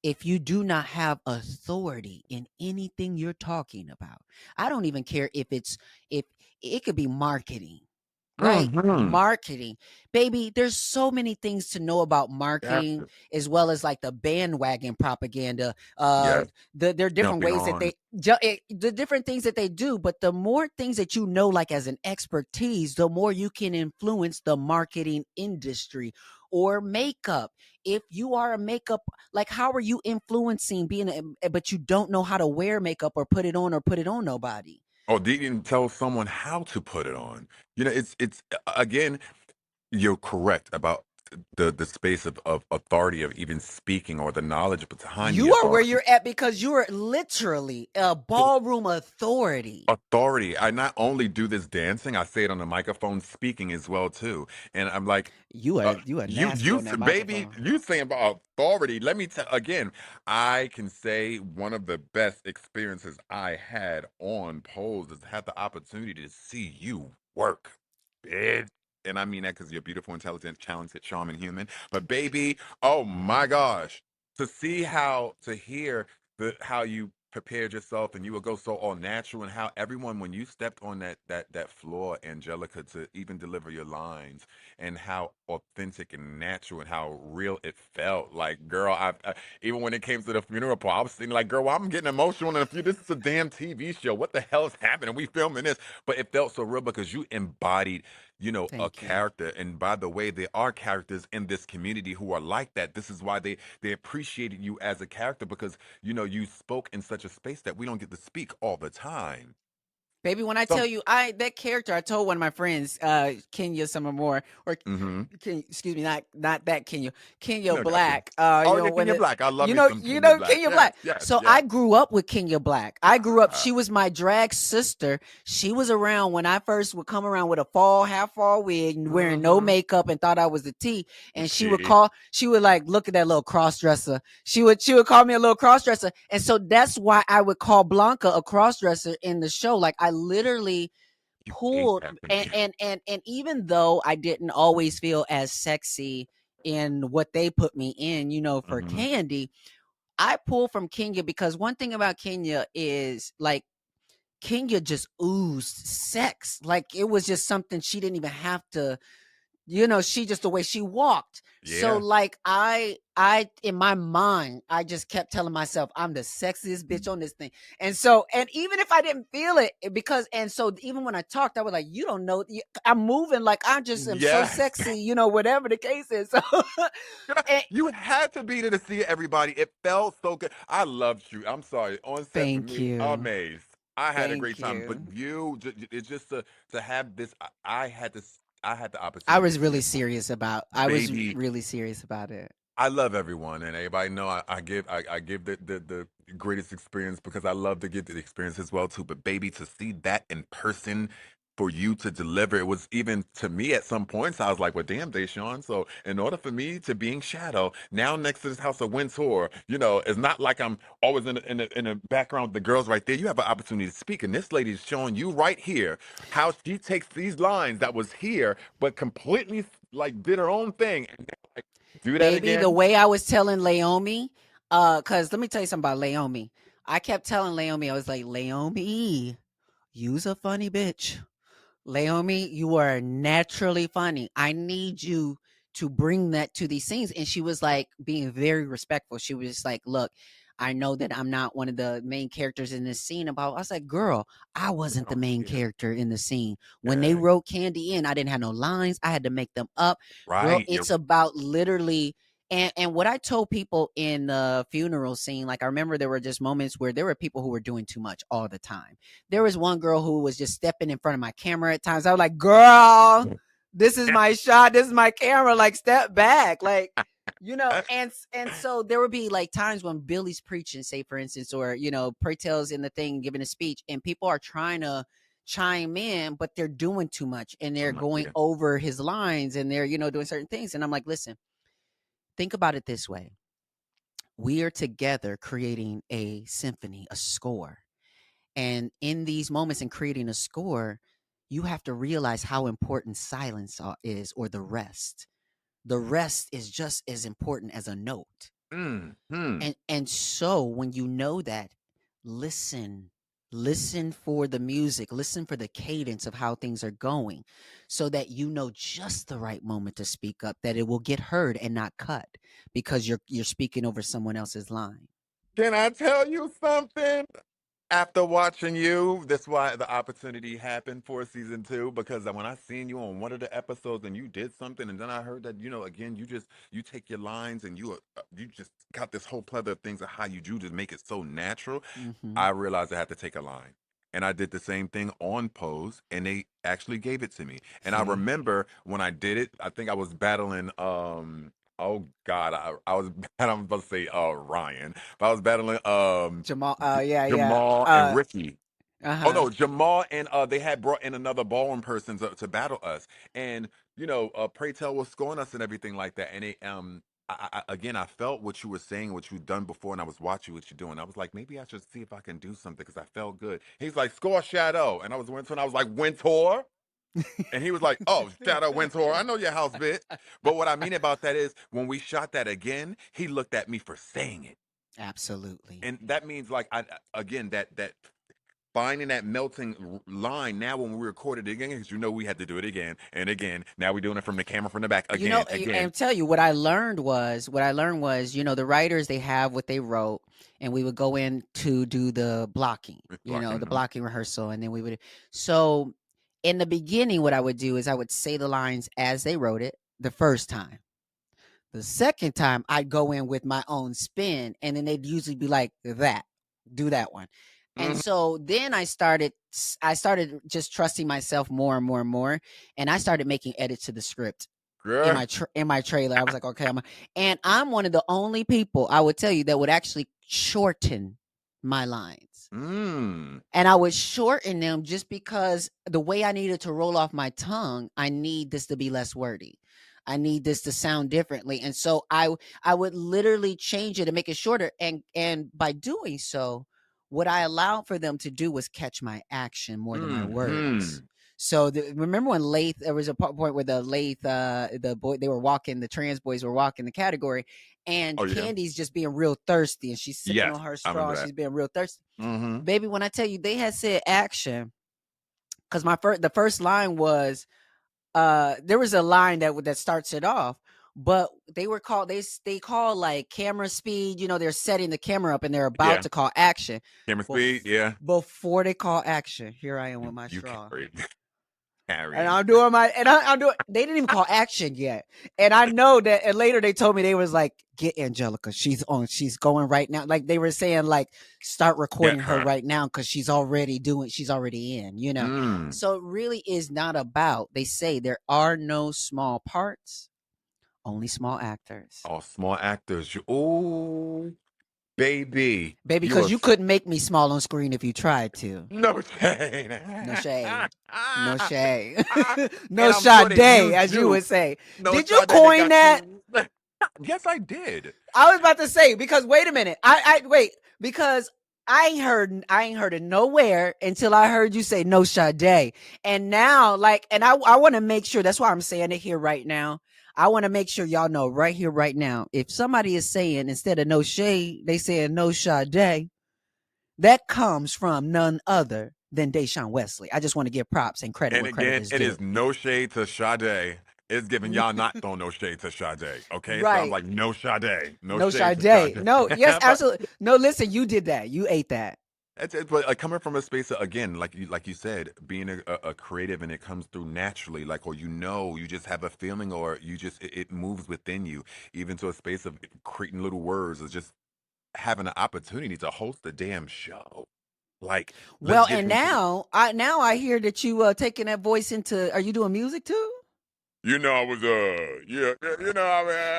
if you do not have authority in anything you're talking about. I don't even care if it could be marketing. Right. Mhm. Marketing. Baby, there's so many things to know about marketing, Gotcha. as well as like the bandwagon propaganda. Yes. There are different Jumping ways that on. the different things that they do, but the more things that you know, like as an expertise, the more you can influence the marketing industry or makeup. If you are a makeup, like, how are you influencing but you don't know how to wear makeup or put it on nobody? Oh, they didn't tell someone how to put it on. It's again, you're correct about the space of authority of even speaking or the knowledge behind the You are where authority. you're at because you are literally a ballroom authority. Authority. I not only do this dancing, I say it on the microphone, speaking as well too. And I'm like, uh, You are you, nasty you, on that baby, microphone. you saying about authority. Let me tell again. I can say one of the best experiences I had on poles is had the opportunity to see you work, bitch. And I mean that because you're beautiful, intelligent, talented, charming human. But baby, oh my gosh, to hear how you prepared yourself and you would go so all natural and how everyone when you stepped on that floor, Angelica, to even deliver your lines and how authentic and natural and how real it felt. Like, girl, I even when it came to the funeral part, I was thinking like, girl, well, I'm getting emotional and this is a damn TV show. What the hell is happening? We filming this, but it felt so real because you embodied a Thank you. character. And by the way, there are characters in this community who are like that. This is why they appreciated you as a character because you spoke in such a space that we don't get to speak all the time. Baby, when I Some tell you, that character, I told one of my friends, Kenya Summer or mm-hmm. excuse me, not that Kenya, Kenya No, gotcha. Black. Oh yeah, Kenya Black. I love me some Kenya Black. Kenya Yes, Black. yes, So yes. I grew up with Kenya Black. I grew up. Ah, She was my drag sister. She was around when I first would come around with a half fall wig, and wearing no mm-hmm. makeup, and thought I was the T. The And T. she would like look at that little cross dresser. She would call me a little cross dresser, and so that's why I would call Blanca a cross dresser in the show. Like I literally You ate pulled, that from and me. even though I didn't always feel as sexy in what they put me in, for Mm-hmm. Candy, I pull from Kenya because one thing about Kenya is like Kenya just oozed sex. Like it was just something she didn't even have to, she just the way she walked. So Yeah. like in my mind, I just kept telling myself I'm the sexiest bitch on this thing. And so, and even if I didn't feel it, and so even when I talked, I was like, you don't know, I'm moving like I just am so Yes. sexy, whatever the case is. So, and, You had to be there to see everybody. It felt so good. I loved you. I'm sorry. On set for thank me, you. amazed. I had a great Thank time. But you. it's just to have this. I had this. I had the I opportunity was to see really it, serious about I was baby. really serious about it. I love everyone, and everybody know I give the greatest experience because I love to get the experience as well too. But baby, to see that in person, for you to deliver, it was even to me at some points. I was like, "Well, damn, Dashaun." So in order for me to be in shadow now next to this house of Windsor, it's not like I'm always in the background with the girls right there. You have an opportunity to speak, and this lady's showing you right here how she takes these lines that was here, but completely like did her own thing. And like, do that Baby, the again. way I was telling Laomi, cause let me tell you something about Laomi. I kept telling Laomi, I was like, Laomi, you's a funny bitch. Laomi, you are naturally funny. I need you to bring that to these scenes. And she was like being very respectful. She was just like, look, I know that I'm not one of the main characters in this scene. I was like, girl, I wasn't the Oh, main yeah. character in the scene. When they Yeah. wrote Candy in, I didn't have no lines. I had to make them up. Girl, Right. it's about literally and what I told people in the funeral scene, like I remember there were just moments where there were people who were doing too much all the time. There was one girl who was just stepping in front of my camera at times. I was like, girl, this is my shot. This is my camera. Like, step back. Like, and so there would be like times when Billy's preaching, say for instance, or Pray Tell's in the thing giving a speech, and people are trying to chime in, but they're doing too much and they're I'm like, going yeah. over his lines and they're, doing certain things. And I'm like, listen, think about it this way. We are together creating a symphony, a score. And in these moments in creating a score, you have to realize how important silence is, or the rest. The rest is just as important as a note. Hmm. And so when you know that, listen. Listen for the music, listen for the cadence of how things are going, so that you know just the right moment to speak up, that it will get heard and not cut because you're speaking over someone else's line. Can I tell you something? After watching you, that's why the opportunity happened for season two. Because when I seen you on one of the episodes and you did something, and then I heard that again, you take your lines and you just got this whole plethora of things of how you do to make it so natural. Mm-hmm. I realized I had to take a line. And I did the same thing on Pose, and they actually gave it to me. And I See, remember when I did it, I think I was battling oh God, I was I'm about to say Ryan, but I was battling Jamal. Yeah, yeah. Jamal and Ricky. Uh Oh huh. no, Jamal and they had brought in another ballroom person to battle us. And Pray Tell was scoring us and everything like that. And it again, I felt what you were saying, what you've done before, and I was watching what you're doing. I was like, maybe I should see if I can do something because I felt good. He's like, score Shadow. And I was Winter, and I was like, Winter. And he was like, oh, Shadow Winter, I know your house, bitch. But what I mean about that is when we shot that again, he looked at me for saying it. Absolutely. And that means like again that finding that melting line now when we recorded it again, because we had to do it again and again. Now we're doing it from the camera from the back again, And again. tell you what I learned was, the writers, they have what they wrote, and we would go in to do the blocking, Blocking. the blocking rehearsal, and then we would. So in the beginning, what I would do is I would say the lines as they wrote it the first time. The second time, I'd go in with my own spin, and then they'd usually be like, that, do that one. And Mhm. so then I started just trusting myself more and more and more, and I started making edits to the script in Girl. my trailer. I was like, okay, and I'm one of the only people I would tell you that would actually shorten my lines. Mm. And I would shorten them just because the way I needed to roll off my tongue, I need this to be less wordy. I need this to sound differently. And so I would literally change it and make it shorter. And by doing so, what I allowed for them to do was catch my action more than my words. Mhm. So remember when Lath, there was a point where the Lath, the boy, they were walking, the trans boys were walking the category, and Oh, yeah. Candy's just being real thirsty, and she's sipping Yes, on her I straw, remember and that. she's being real thirsty. Mhm. Baby, when I tell you they had said action, because the first line was there was a line that starts it off, but they were called they call like camera speed. They're setting the camera up and they're about Yeah. to call action. Camera speed, Bef- yeah. Before they call action, here I am with You my you straw. carried. And Carrying. I'm doing I'm doing. They didn't even call action yet, and I know that. And later they told me they was like, "Get Angelica, she's on, she's going right now." Like they were saying, like, start recording Get her her. right now because she's already in. Mm. So it really is not about. They say there are no small parts, only small actors, All small actors. Oh, baby. baby. You Because are you couldn't make me small on screen if you tried to. no shade. No shade. No shade. No And I'm sure they Sade, used as you you. would say. No Did you shade they coin got that? you. Yes, I did. I was about to say, because wait a minute. I wait, because I ain't heard it nowhere until I heard you say no Sade. And now, like, and I want to make sure, that's why I'm saying it here right now. I want to make sure y'all know right here, right now. If somebody is saying instead of no shade, they saying no Sade, that comes from none other than Dashaun Wesley. I just want to give props and credit And where credit again, is it due. is no shade to Sade. It's giving y'all not throwing no shade to Sade. Okay, so I'm Right. like no Sade, no No shade to Sade. Sade. No, yes, But absolutely. No, listen, you did that. You ate that. it's but like coming from a space of, again, like you said, being a creative, and it comes through naturally, like, or you just have a feeling, or it moves within you, even to a space of creating little words, or just having an opportunity to host a damn show. Like, let's Well, get and into the. now I hear that you taking that voice into. Are you doing music too? I was yeah,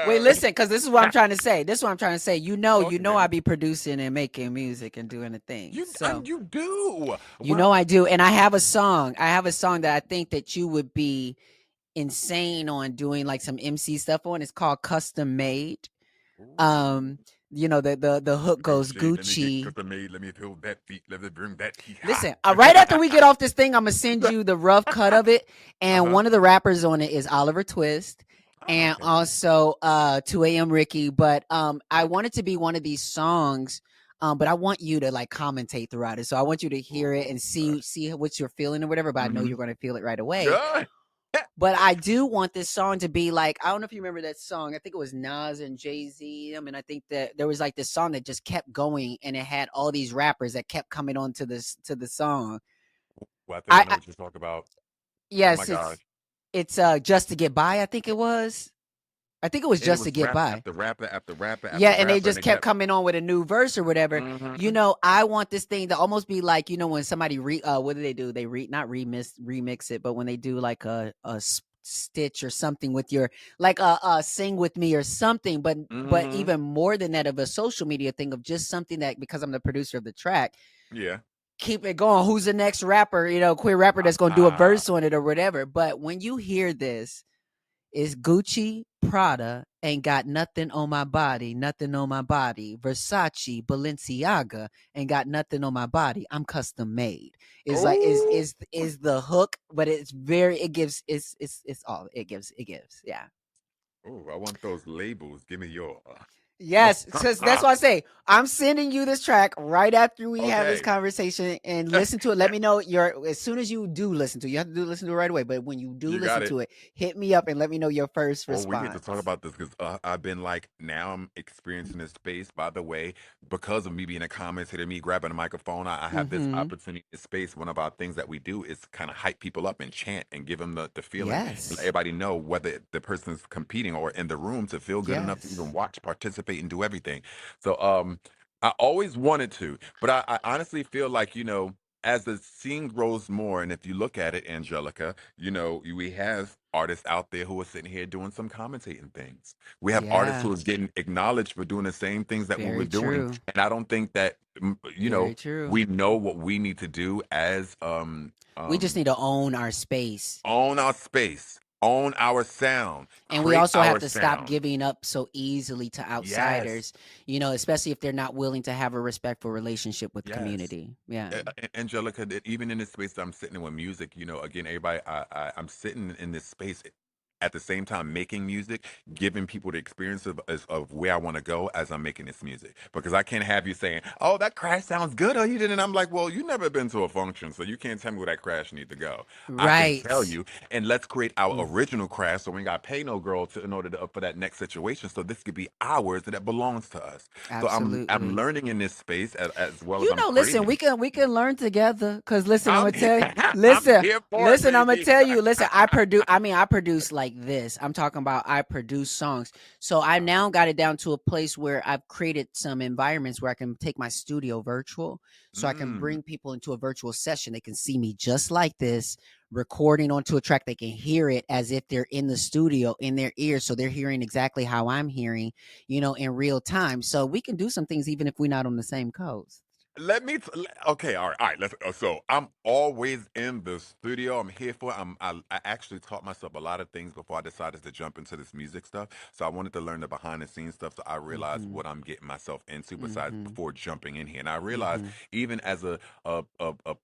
Wait, I listen, because this is what I'm trying to say. This is what I'm trying to say. talk to I me. be producing and making music and doing the things. So You do you know well. I do, and I have a song. I have a song that I think that you would be insane on doing like some MC stuff on. It's called Custom Made. Ooh. Um, the hook goes Negotiate. Let me get Gucci. custom made. Let me feel that beat. Let me bring that heat. Ha. Listen, right after we get off this thing, I'm gonna send you the rough cut of it. And Uh-huh. one of the rappers on it is Oliver Twist Oh, and okay. also 2 a.m. Ricky. But I want it to be one of these songs. But I want you to like commentate throughout it. So I want you to hear it Ooh, and see what you're feeling or whatever. But I know mm-hmm. you're gonna feel it right away. Good. But I do want this song to be like, I don't know if you remember that song. I think it was Nas and Jay-Z. I mean, I think that there was like this song that just kept going and it had all these rappers that kept coming on to the song. Well, I think I know I what you're talking about. Oh my yes, gosh. it's Just to Get By, I think it was. I think it was And it Just to was Get rapper By. after rapper after rapper Yeah, after and they rapper, and just they kept kept. coming on with a new verse or whatever. Mm-hmm. I want this thing to almost be like, when somebody what do they do? They not remix it, but when they do like a stitch or something with your like sing with me or something, but Mm-hmm. even more than that, of a social media thing, of just something that, because I'm the producer of the track, Yeah. keep it going. Who's the next rapper, queer rapper that's going to do a Ah. verse on it or whatever. But when you hear this, it's Gucci, Prada, ain't got nothing on my body, nothing on my body. Versace, Balenciaga, ain't got nothing on my body. I'm custom made. It's like Oh. is the hook, but it's very, it gives, it's all it gives. Yeah. Oh, I want those labels. Give me your. Yes, because that's why I say I'm sending you this track right after we have this Okay. conversation, and listen to it. Let me know as soon as you do listen to it. You have to listen to it right away. But when you do You listen got it. to it, hit me up and let me know your first Well, we need to talk response. about this because I've been like, now I'm experiencing this space, by the way, because of me being a commentator, me grabbing a microphone. I have this Mm-hmm. opportunity in space. One of our things that we do is kind of hype people up and chant and give them the feeling, and let Yes. everybody know, whether the person's competing or in the room, to feel good enough to Yes. even watch, participate, and do everything. So, I always wanted to, but I honestly feel like, as the scene grows more, and if you look at it, Angelica, we have artists out there who are sitting here doing some commentating things. We have artists Yeah, who are getting acknowledged for doing the same things that we were very doing. true. And I don't think that, Very true. we know what we need to do as We just need to own our space. own our space, own our sound, And we create also have our to stop sound. giving up so easily to Yes, outsiders, especially if they're not willing to have a respectful relationship with the yes. community. Yeah. Angelica, that even in this space that I'm sitting in with music, again, everybody, I'm sitting in this space at the same time making music, giving people the experience of where I want to go as I'm making this music. Because I can't have you saying, "Oh, that crash sounds good," or you didn't. I'm like, "Well, you never been to a function, so you can't tell me where that crash need to go." I can tell Right. you, and let's create our Mm, original crash, so we ain't got to pay no girl in order for that next situation. So this could be ours and that belongs to us. So I'm absolutely. learning in this space as well as I'm Listen, creating. we can learn together. Cause listen, I'm I'm gonna tell you. I'm Listen, here for it, listen, I'm gonna baby. tell you. Listen, I produce like this. I'm talking about I produce songs. So I Uh-huh. now got it down to a place where I've created some environments where I can take my studio virtual, so I can Mm. bring people into a virtual session. They can see me just like this, recording onto a track. They can hear it as if they're in the studio in their ears, so they're hearing exactly how I'm hearing, in real time. So we can do some things even if we're not on the same coast. Okay, all right. Let's. So I'm always in the studio. I'm here for it. I actually taught myself a lot of things before I decided to jump into this music stuff. So I wanted to learn the behind the scenes stuff, so I realized Mhm. what I'm getting myself into. Besides, Mhm. before jumping in here, and I realized Mhm. even as a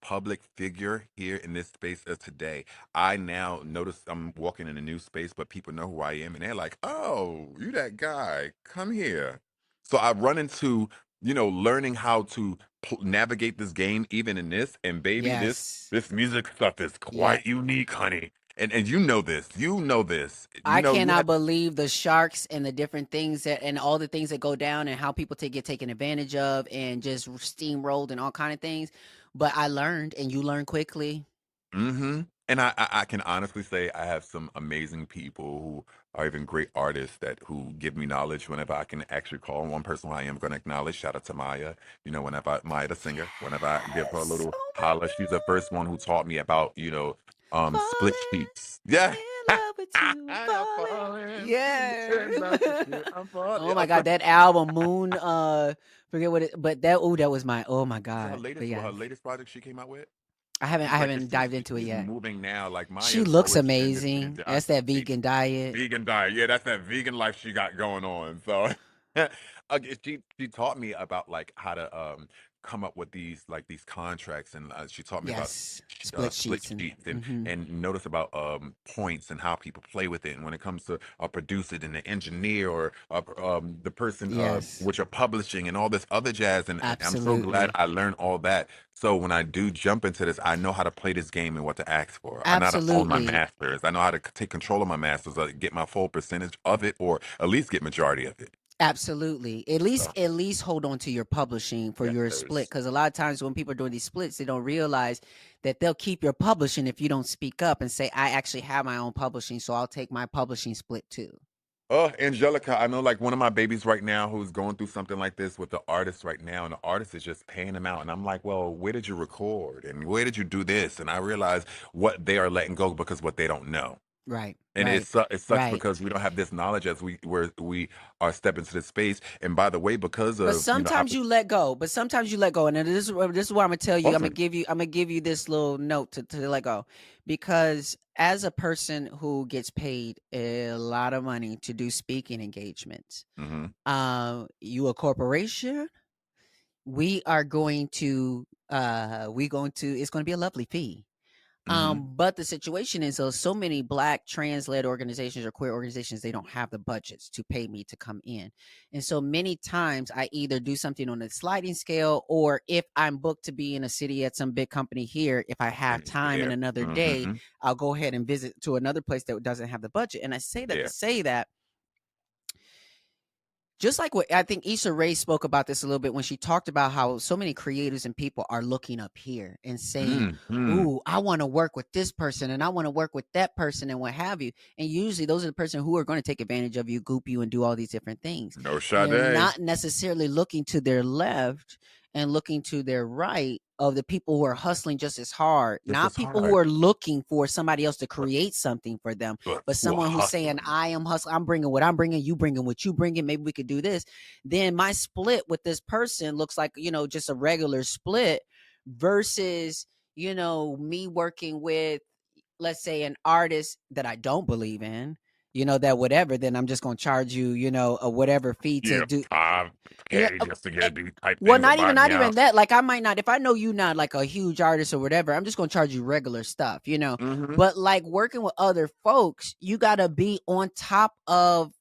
public figure here in this space of today, I now notice I'm walking in a new space, but people know who I am, and they're like, "Oh, you that guy? Come here." So I run into learning how to navigate this game even in this, and baby, this Yes. this music stuff is Yeah. quite unique, honey. And you know this, I you cannot have. believe the sharks and the different things that and all the things that go down and how people get taken advantage of and just steamrolled and all kind of things. But I learned and you learn quickly. Mm-hmm. And I can honestly say I have some amazing people who are even great artists that who give me knowledge whenever I can actually call on one person who I am going to acknowledge. Shout out to Maya. Whenever Maya the singer, whenever I give her a Yes. little Oh my holler, she's the first one who taught me about split God. sheets. Yeah. Falling in love with you. I'm Falling. falling Yeah. in love with you. I'm falling. Oh my God. That album, Moon, forget what it but that was oh my Is it her God. But latest? What her yes. latest project she came out with? I She's like haven't she's dived into it she's yet. moving now. Like She Maya's looks always been this. amazing. That's that vegan diet. Vegan diet. Yeah, that's that vegan life she got going on. So she taught me about like how to come up with these contracts, and she taught me about Yes. Split split sheets and sheets, and mhm. notice about points and how people play with it. And when it comes to a producer and the engineer or the person Yes. which are publishing and all this other jazz, and I'm so glad Absolutely. I learned all that. So when I do jump into this, I know how to play this game and what to ask for. I know how to own my Absolutely. masters. I know how to take control of my masters, get my full percentage of it, or at least get majority of it. Absolutely. So At least hold on to your publishing for yes, your split there's. cuz a lot of times when people are doing these splits they don't realize that they'll keep your publishing if you don't speak up and say I actually have my own publishing so I'll take my publishing split too. Oh, Angelica, I know like one of my babies right now who's going through something like this with the artist right now, and the artist is just paying them out. And I'm like, well, where did you record? And where did you do this? And I realize what they are letting go because what they don't know. Right. And Right. it sucks Right. because we don't have this knowledge as we are stepping into this space. And by the way, because But of sometimes you let go. But sometimes you let go, and this is what I'm gonna tell you. awesome. I'm gonna give you this little note to let go, because as a person who gets paid a lot of money to do speaking engagements, Hmm. you a corporation, we are going to it's going to be a lovely fee. Hmm. But the situation is so many black trans led organizations or queer organizations, they don't have the budgets to pay me to come in. And so many times I either do something on a sliding scale, or if I'm booked to be in a city at some big company here, if I have time in Yeah. another day, Hmm. I'll go ahead and visit to another place that doesn't have the budget. And I say that to Yeah. say that just like what I think Issa Rae spoke about this a little bit when she talked about how so many creators and people are looking up here and saying, Mm-hmm. "Ooh, I want to work with this person and I want to work with that person and what have you." And usually those are the person who are going to take advantage of you, goop you, and do all these different things. No And they're Sade. not necessarily looking to their left and looking to their right of the people who are hustling just as hard, This not is people who hard, are looking for somebody else to but create something for them, but who are someone who's saying, hustling. I am hustling, I'm bringing what I'm bringing, you bringing what you bringing, maybe we could do this. Then my split with this person looks like, just a regular split versus, me working with, let's say, an artist that I don't believe in, that whatever, then I'm just going to charge you, a whatever fee to Yeah, do. Yeah. 5K just to get these type Well, things not even about me not out. even that. Like I might not, if I know you not like a huge artist or whatever, I'm just gonna charge you regular stuff. Mm-hmm. But like working with other folks, you gotta be on top of,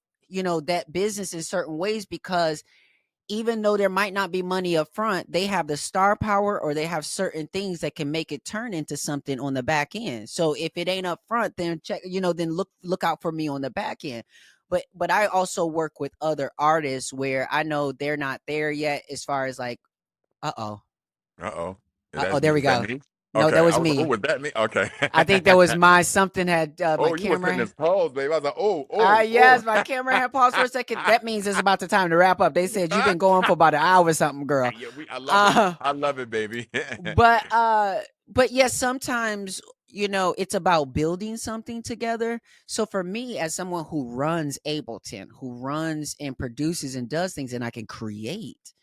that business in certain ways because even though there might not be money up front, they have the star power or they have certain things that can make it turn into something on the back end. So if it ain't up front, then check, then look out for me on the back end. But I also work with other artists where I know they're not there yet as far as like, uh-oh. Uh-oh. Uh-oh, Me? there we Is that go. me? No, Okay. that I was was like, oh, me. was that me? Okay. I think that was something had my Oh, you was hitting camera. his toes, baby. I was like, oh, Yes, my camera had paused for a second. That means it's about the time to wrap up. They said you've been going for about an hour or something, girl. Yeah, I love it. Uh, I love it, baby. but yes, sometimes it's about building something together. So for me, as someone who runs Ableton, who runs and produces and does things, and I can create,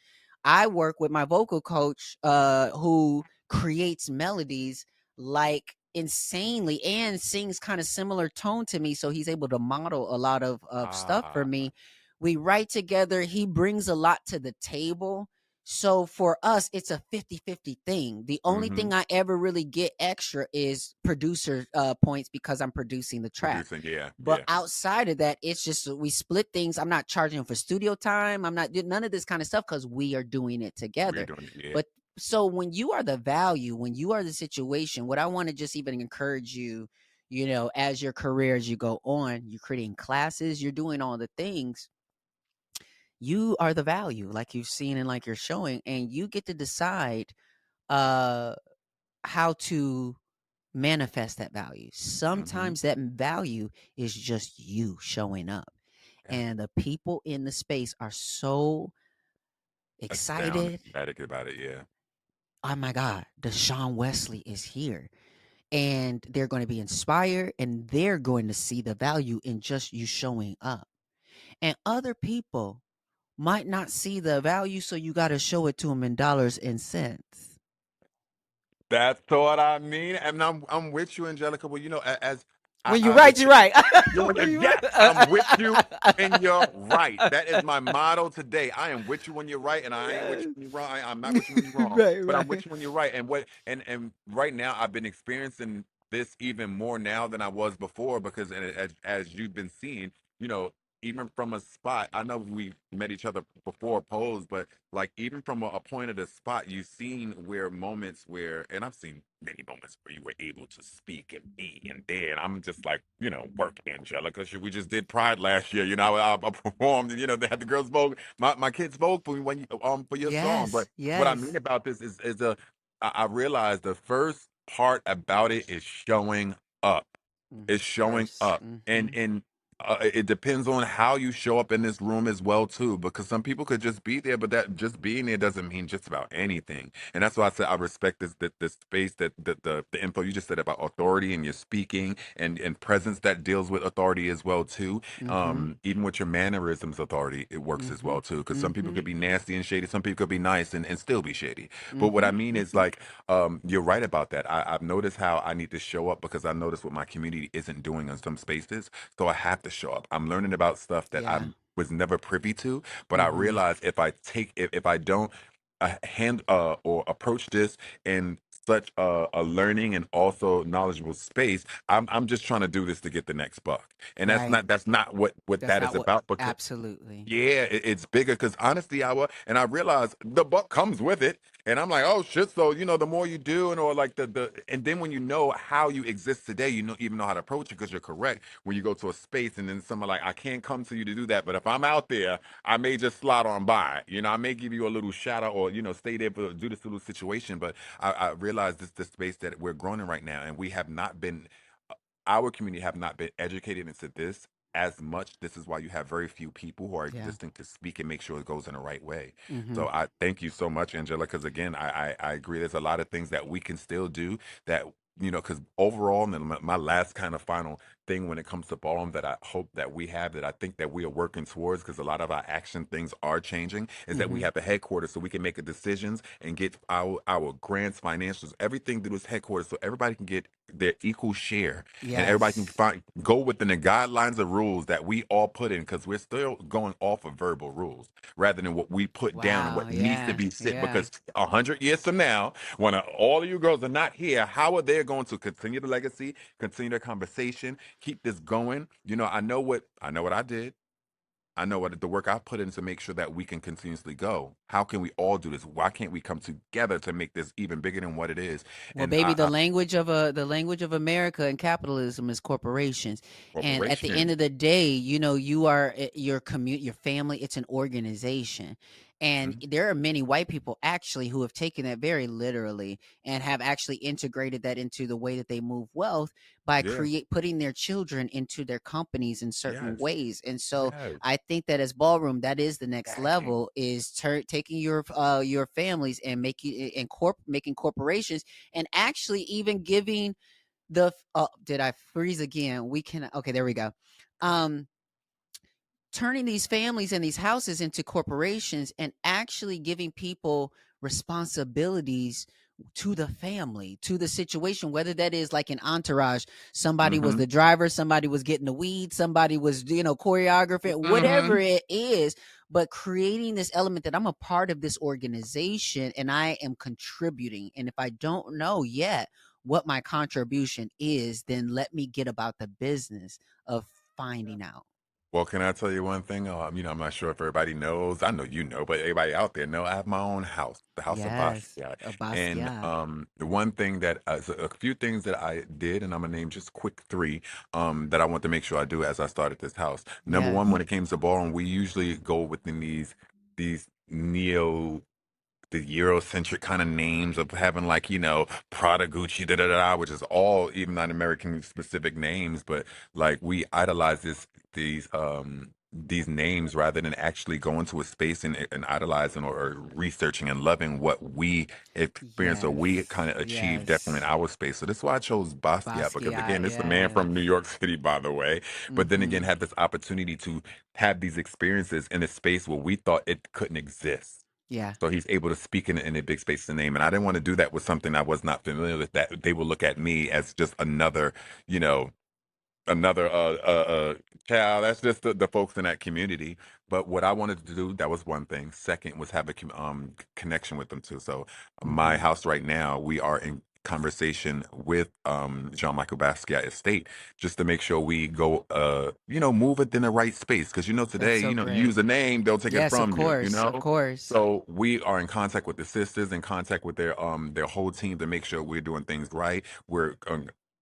I work with my vocal coach who creates melodies like insanely and sings kind of similar tone to me. So he's able to model a lot of stuff for Ah. me. We write together. He brings a lot to the table. So for us, it's a 50-50 thing. The only Mm-hmm. thing I ever really get extra is producer points because I'm producing the track. Producing, yeah, But yeah. outside of that, it's just we split things. I'm not charging for studio time. I'm not doing none of this kind of stuff because we are doing it We're together. doing it, yeah. But so when you are the value, when you are the situation, what I want to just even encourage you, as your career, as you go on, you're creating classes, you're doing all the things. You are the value, like you've seen and like you're showing, and you get to decide uh how to manifest that value. Mm-hmm. Sometimes that value is just you showing up. Yeah. And the people in the space are so Astounded, excited. ecstatic about it, yeah. Oh my God, Dashaun Wesley is here. And they're going to be inspired and they're going to see the value in just you showing up. And other people might not see the value, so you got to show it to them in dollars and cents. That's what I mean, and I'm with you, Angelica. Well, as When you're I right, was, you're right. When you yes, I'm with you when you're right. That is my motto today. I am with you when you're right, and I ain't with you Yes. when you're wrong. I'm not with you when you're wrong, Right, but I'm right. with you when you're right. And right now, I've been experiencing this even more now than I was before because, and as you've been seeing, you know. Even from a spot, I know we met each other before pose, but like even from a point of the spot, you've seen where moments where, and I've seen many moments where you were able to speak and be and there, and I'm just like, work, Angelica. We just did Pride last year, I performed, and they had the girls vote, my kids vote for me when you for your song. But Yes, what I mean yes. about this is I realized the first part about it is showing up. It's showing First. up, and it depends on how you show up in this room as well too, because some people could just be there, but that just being there doesn't mean just about anything. And that's why I said I respect this space that the info you just said about authority and your speaking and presence that deals with authority as well too. Mm-hmm. Even with your mannerisms, authority it works as Mm-hmm. well too, because some people Mm-hmm. could be nasty and shady, some people could be nice and still be shady. But what Mm-hmm. I mean is like you're right about that. I've noticed how I need to show up because I noticed what my community isn't doing in some spaces, so I have to show up. I'm learning about stuff that I Yeah. was never privy to, but I Mm-hmm. realize if I don't hand or approach this in such a learning and also knowledgeable space. I'm just trying to do this to get the next buck, and Right. that's not what That's that not is what. about. Because Absolutely. yeah, it's bigger. Because honestly, and I realize the buck comes with it, and I'm like, oh shit. So the more you do, and or like and then when you know how you exist today, even know how to approach it. Because you're correct. When you go to a space, and then someone like, I can't come to you to do that, but if I'm out there, I may just slide on by. I may give you a little shout out, or stay there for do this little situation. But I realize this the space that we're growing in right now, and we have not been our community have not been educated into this as much. This is why you have very few people who are Yeah. existing to speak and make sure it goes in the right way. Mm-hmm. So I thank you so much, Angela, because again, I agree. There's a lot of things that we can still do that, because overall, and then my last kind of final thing when it comes to ballroom that I hope that we have, that I think that we are working towards, because a lot of our action things are changing, is that we Mm-hmm. have the headquarters so we can make a decisions and get our grants, financials, everything through this headquarters, so everybody can get their equal share, and everybody can Yes. go within the guidelines of rules that we all put in, because we're still going off of verbal rules rather than what we put down and Wow. what needs to Yeah. be set. Yeah. Because 100 years from now, when all of you girls are not here, how are they going to continue the legacy, continue the conversation, keep this going? I know what I did. I know what the work I put in to make sure that we can continuously go. How can we all do this? Why can't we come together to make this even bigger than what it is? Well, And baby, the language of America and capitalism is corporations. And at the end corporation. of the day, you are your family, it's an organization. And Mhm. there are many white people actually who have taken that very literally and have actually integrated that into the way that they move wealth by Yeah. putting their children into their companies in certain Yes. ways. And so Yes. I think that as ballroom, that is the next Backing. level, is taking your families and making corporations, and actually even giving did I freeze again? We can, okay, there we go. Um, turning these families and these houses into corporations and actually giving people responsibilities to the family, to the situation, whether that is like an entourage. Somebody was Mm-hmm. the driver, somebody was getting the weed, somebody was, choreographer, whatever Mm-hmm. it is, but creating this element that I'm a part of this organization and I am contributing. And if I don't know yet what my contribution is, then let me get about the business of finding out. Well, can I tell you one thing? I'm not sure if everybody knows. I know you know, but everybody out there know I have my own house, the house of Yes, Basquiat. a And Basquiat. the one thing that so a few things that I did, and I'm gonna name just quick three that I want to make sure I do as I started this house. Number one, Yes. when it came to ballroom, we usually go within these neo the Eurocentric kind of names of having like, Prada, Gucci, da da da, which is all even not American specific names, but like we idolize these names rather than actually going to a space and idolizing or researching and loving what we experience or we Yes. kind of achieve definitely in Yes. our space. So that's why I chose Basquiat, because Basquiat, again, this is a man from New yes. York City, by the way, but then again, Mhm. had this opportunity to have these experiences in a space where we thought it couldn't exist. Yeah. So he's able to speak in a big space to name. And I didn't want to do that with something I was not familiar with, that they will look at me as just you know, another child. That's just the folks in that community. But what I wanted to do, that was one thing. Second was have a connection with them too. So my Mhm. house right now, we are in conversation with Jean Michael Basquiat Estate, just to make sure we go move it in the right space, because That's today, so you use great. a name, they'll take it Yes, of from you, course. Of course. so we are in contact with the sisters, in contact with their whole team to make sure we're doing things right. We're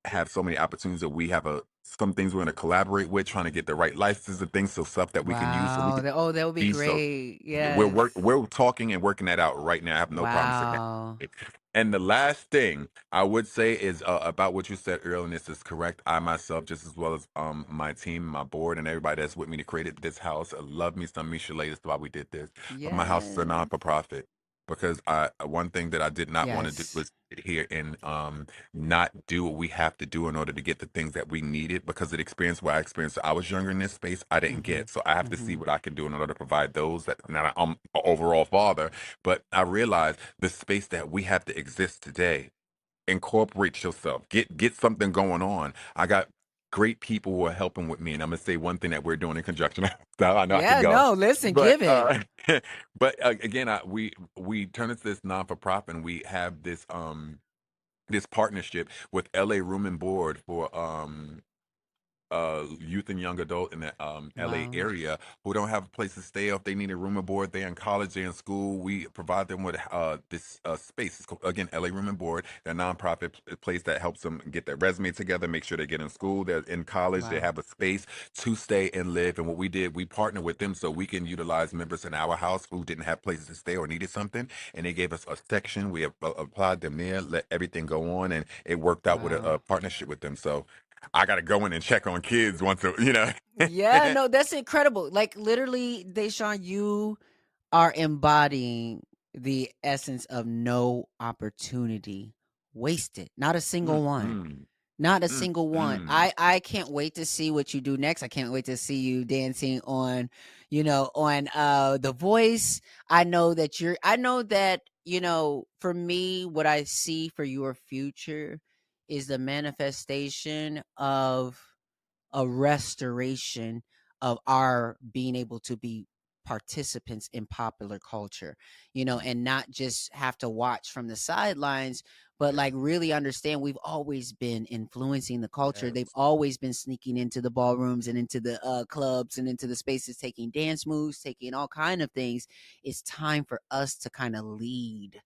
have so many opportunities that we have some things we're going to collaborate with, trying to get the right licenses and things, so stuff that we can use so we Wow. can That would be be so. great. Yeah, Yes. we're talking and working that out right now. I have no problem saying Wow. that. And the last thing I would say is about what you said earlier, and this is correct. I myself, just as well as my team, my board, and everybody that's with me to create this house, love me some Michelet. That's why we did this. But my house is a Yes. non for profit, because I one thing that I did not want to do Yes. was sit here and not do what we have to do in order to get the things that we needed, because of the experience what I experienced. I was younger in this space, I didn't Mhm. get, so I have to see Mhm. what I can do in order to provide those that. Now I'm an overall father, but I realize the space that we have to exist today. Incorporate yourself. Get something going on. I got great people who are helping with me, and I'm gonna say one thing that we're doing in conjunction. Now I know I could Yeah, go, no, listen, but give it. but again, we turn into this non for profit, and we have this. this partnership with LA Room and Board for youth and young adult in the LA Wow. area who don't have a place to stay. If they need a room and board, they're in college, they're in school. We provide them with this space. It's called, again, LA Room and Board. They're a nonprofit place that helps them get their resume together, make sure they get in school, they're in college, they Wow. have a space to stay and live. And what we did, we partnered with them so we can utilize members in our house who didn't have places to stay or needed something. And they gave us a section. We have, applied them there, let everything go on, and it worked out with Wow. a partnership with them. So I gotta go in and check on kids once a, you know. Yeah, no, that's incredible. Like literally, Deshaun, you are embodying the essence of no opportunity wasted. Not a single one. Mm-mm. Not a single one. Mm-mm. I can't wait to see what you do next. I can't wait to see you dancing on, on The Voice. I know that, for me, what I see for your future is the manifestation of a restoration of our being able to be participants in popular culture, and not just have to watch from the sidelines, but Yes. like really understand we've always been influencing the culture. They've Yes. always been sneaking into the ballrooms and into the clubs and into the spaces, taking dance moves, taking all kind of things. It's time for us to kind of lead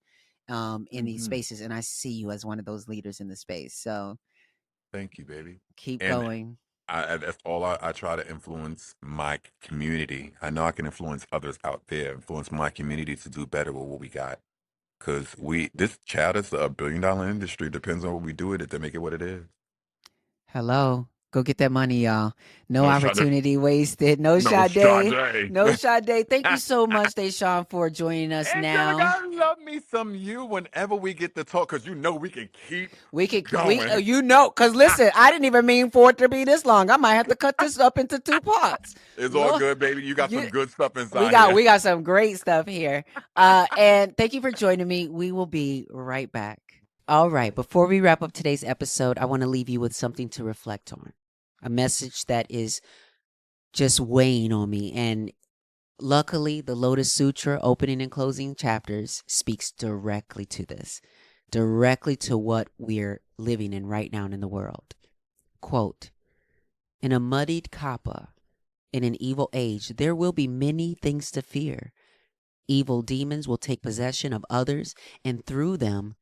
in these Mm-hmm. spaces, and I see you as one of those leaders in the space. So Thank you, baby. keep And going. that's all I try to influence my community. I know I can influence others out there, influence my community to do better with what we got. Cause this child is $1 billion industry. Depends on what we do with it to make it what it is. Hello. Go get that money, y'all. No No shot. opportunity wasted. No No Sade. Sade. No Sade. Thank you so much, Deshaun, for joining us Angelica, now. I love me some you whenever we get to talk, cause you know we can keep We going. cause listen, I didn't even mean for it to be this long. I might have to cut this up into 2 parts. It's all Lord, good, baby. You got you, some good stuff we inside got here. we got some great stuff here. And thank you for joining me. We will be right back. All right, before we wrap up today's episode, I want to leave you with something to reflect on. A message that is just weighing on me. And luckily, the Lotus Sutra opening and closing chapters speaks directly to this, directly to what we're living in right now in the world. Quote, in a muddied kappa, in an evil age, there will be many things to fear. Evil demons will take possession of others and through them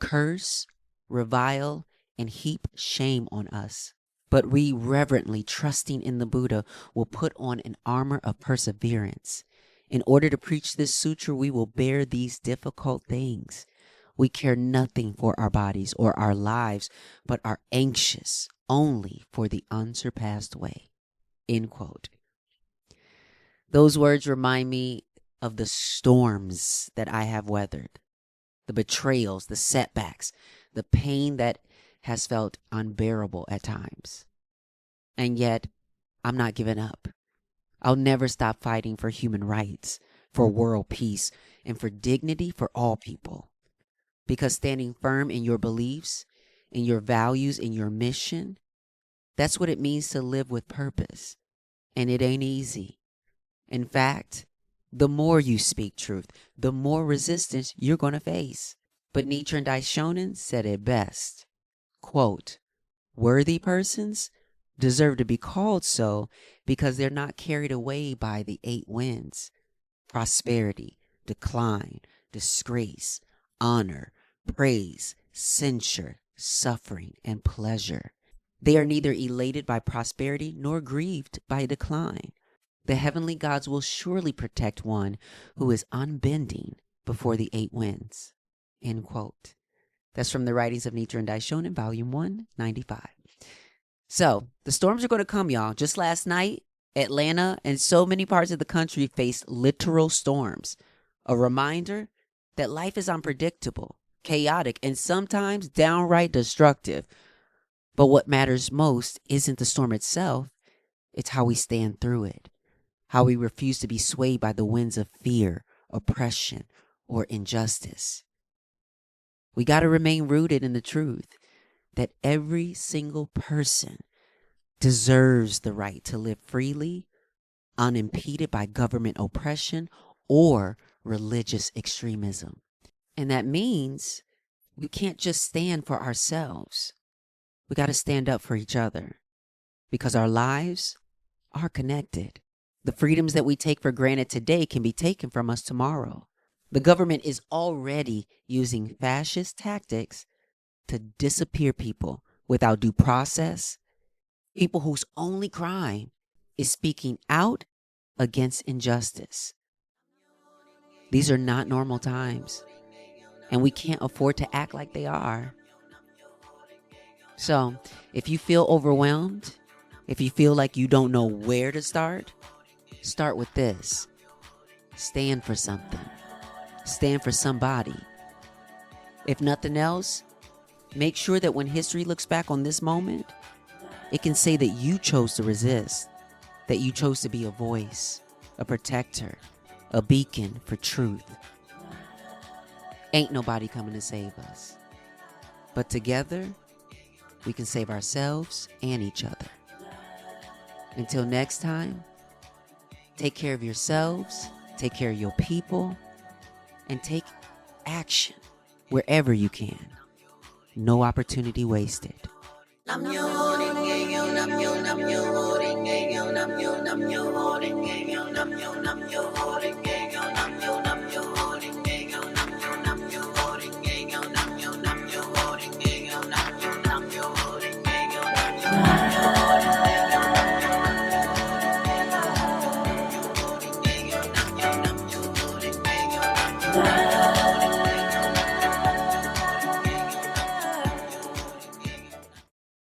curse, revile, and heap shame on us. But we reverently trusting in the Buddha will put on an armor of perseverance. In order to preach this sutra, we will bear these difficult things. We care nothing for our bodies or our lives, but are anxious only for the unsurpassed way. End quote. Those words remind me of the storms that I have weathered, the betrayals, the setbacks, the pain that has felt unbearable at times. And yet, I'm not giving up. I'll never stop fighting for human rights, for world peace, and for dignity for all people. Because standing firm in your beliefs, in your values, in your mission, that's what it means to live with purpose. And it ain't easy. In fact, the more you speak truth, the more resistance you're going to face. But Nichiren Daishonin said it best. Quote, worthy persons deserve to be called so because they're not carried away by the 8 winds. Prosperity, decline, disgrace, honor, praise, censure, suffering, and pleasure. They are neither elated by prosperity nor grieved by decline. The heavenly gods will surely protect one who is unbending before the 8 winds. End quote. That's from the writings of Nichiren Daishonin, Volume 195. So, the storms are going to come, y'all. Just last night, Atlanta and so many parts of the country faced literal storms. A reminder that life is unpredictable, chaotic, and sometimes downright destructive. But what matters most isn't the storm itself, it's how we stand through it. How we refuse to be swayed by the winds of fear, oppression, or injustice. We got to remain rooted in the truth that every single person deserves the right to live freely, unimpeded by government oppression or religious extremism. And that means we can't just stand for ourselves. We got to stand up for each other because our lives are connected. The freedoms that we take for granted today can be taken from us tomorrow. The government is already using fascist tactics to disappear people without due process, people whose only crime is speaking out against injustice. These are not normal times, and we can't afford to act like they are. So, if you feel overwhelmed, if you feel like you don't know where to start with this. Stand for something. Stand for somebody. If nothing else, make sure that when history looks back on this moment, it can say that you chose to resist, that you chose to be a voice, a protector, a beacon for truth. Ain't nobody coming to save us. But together, we can save ourselves and each other. Until next time, take care of yourselves, take care of your people, and take action wherever you can. No opportunity wasted.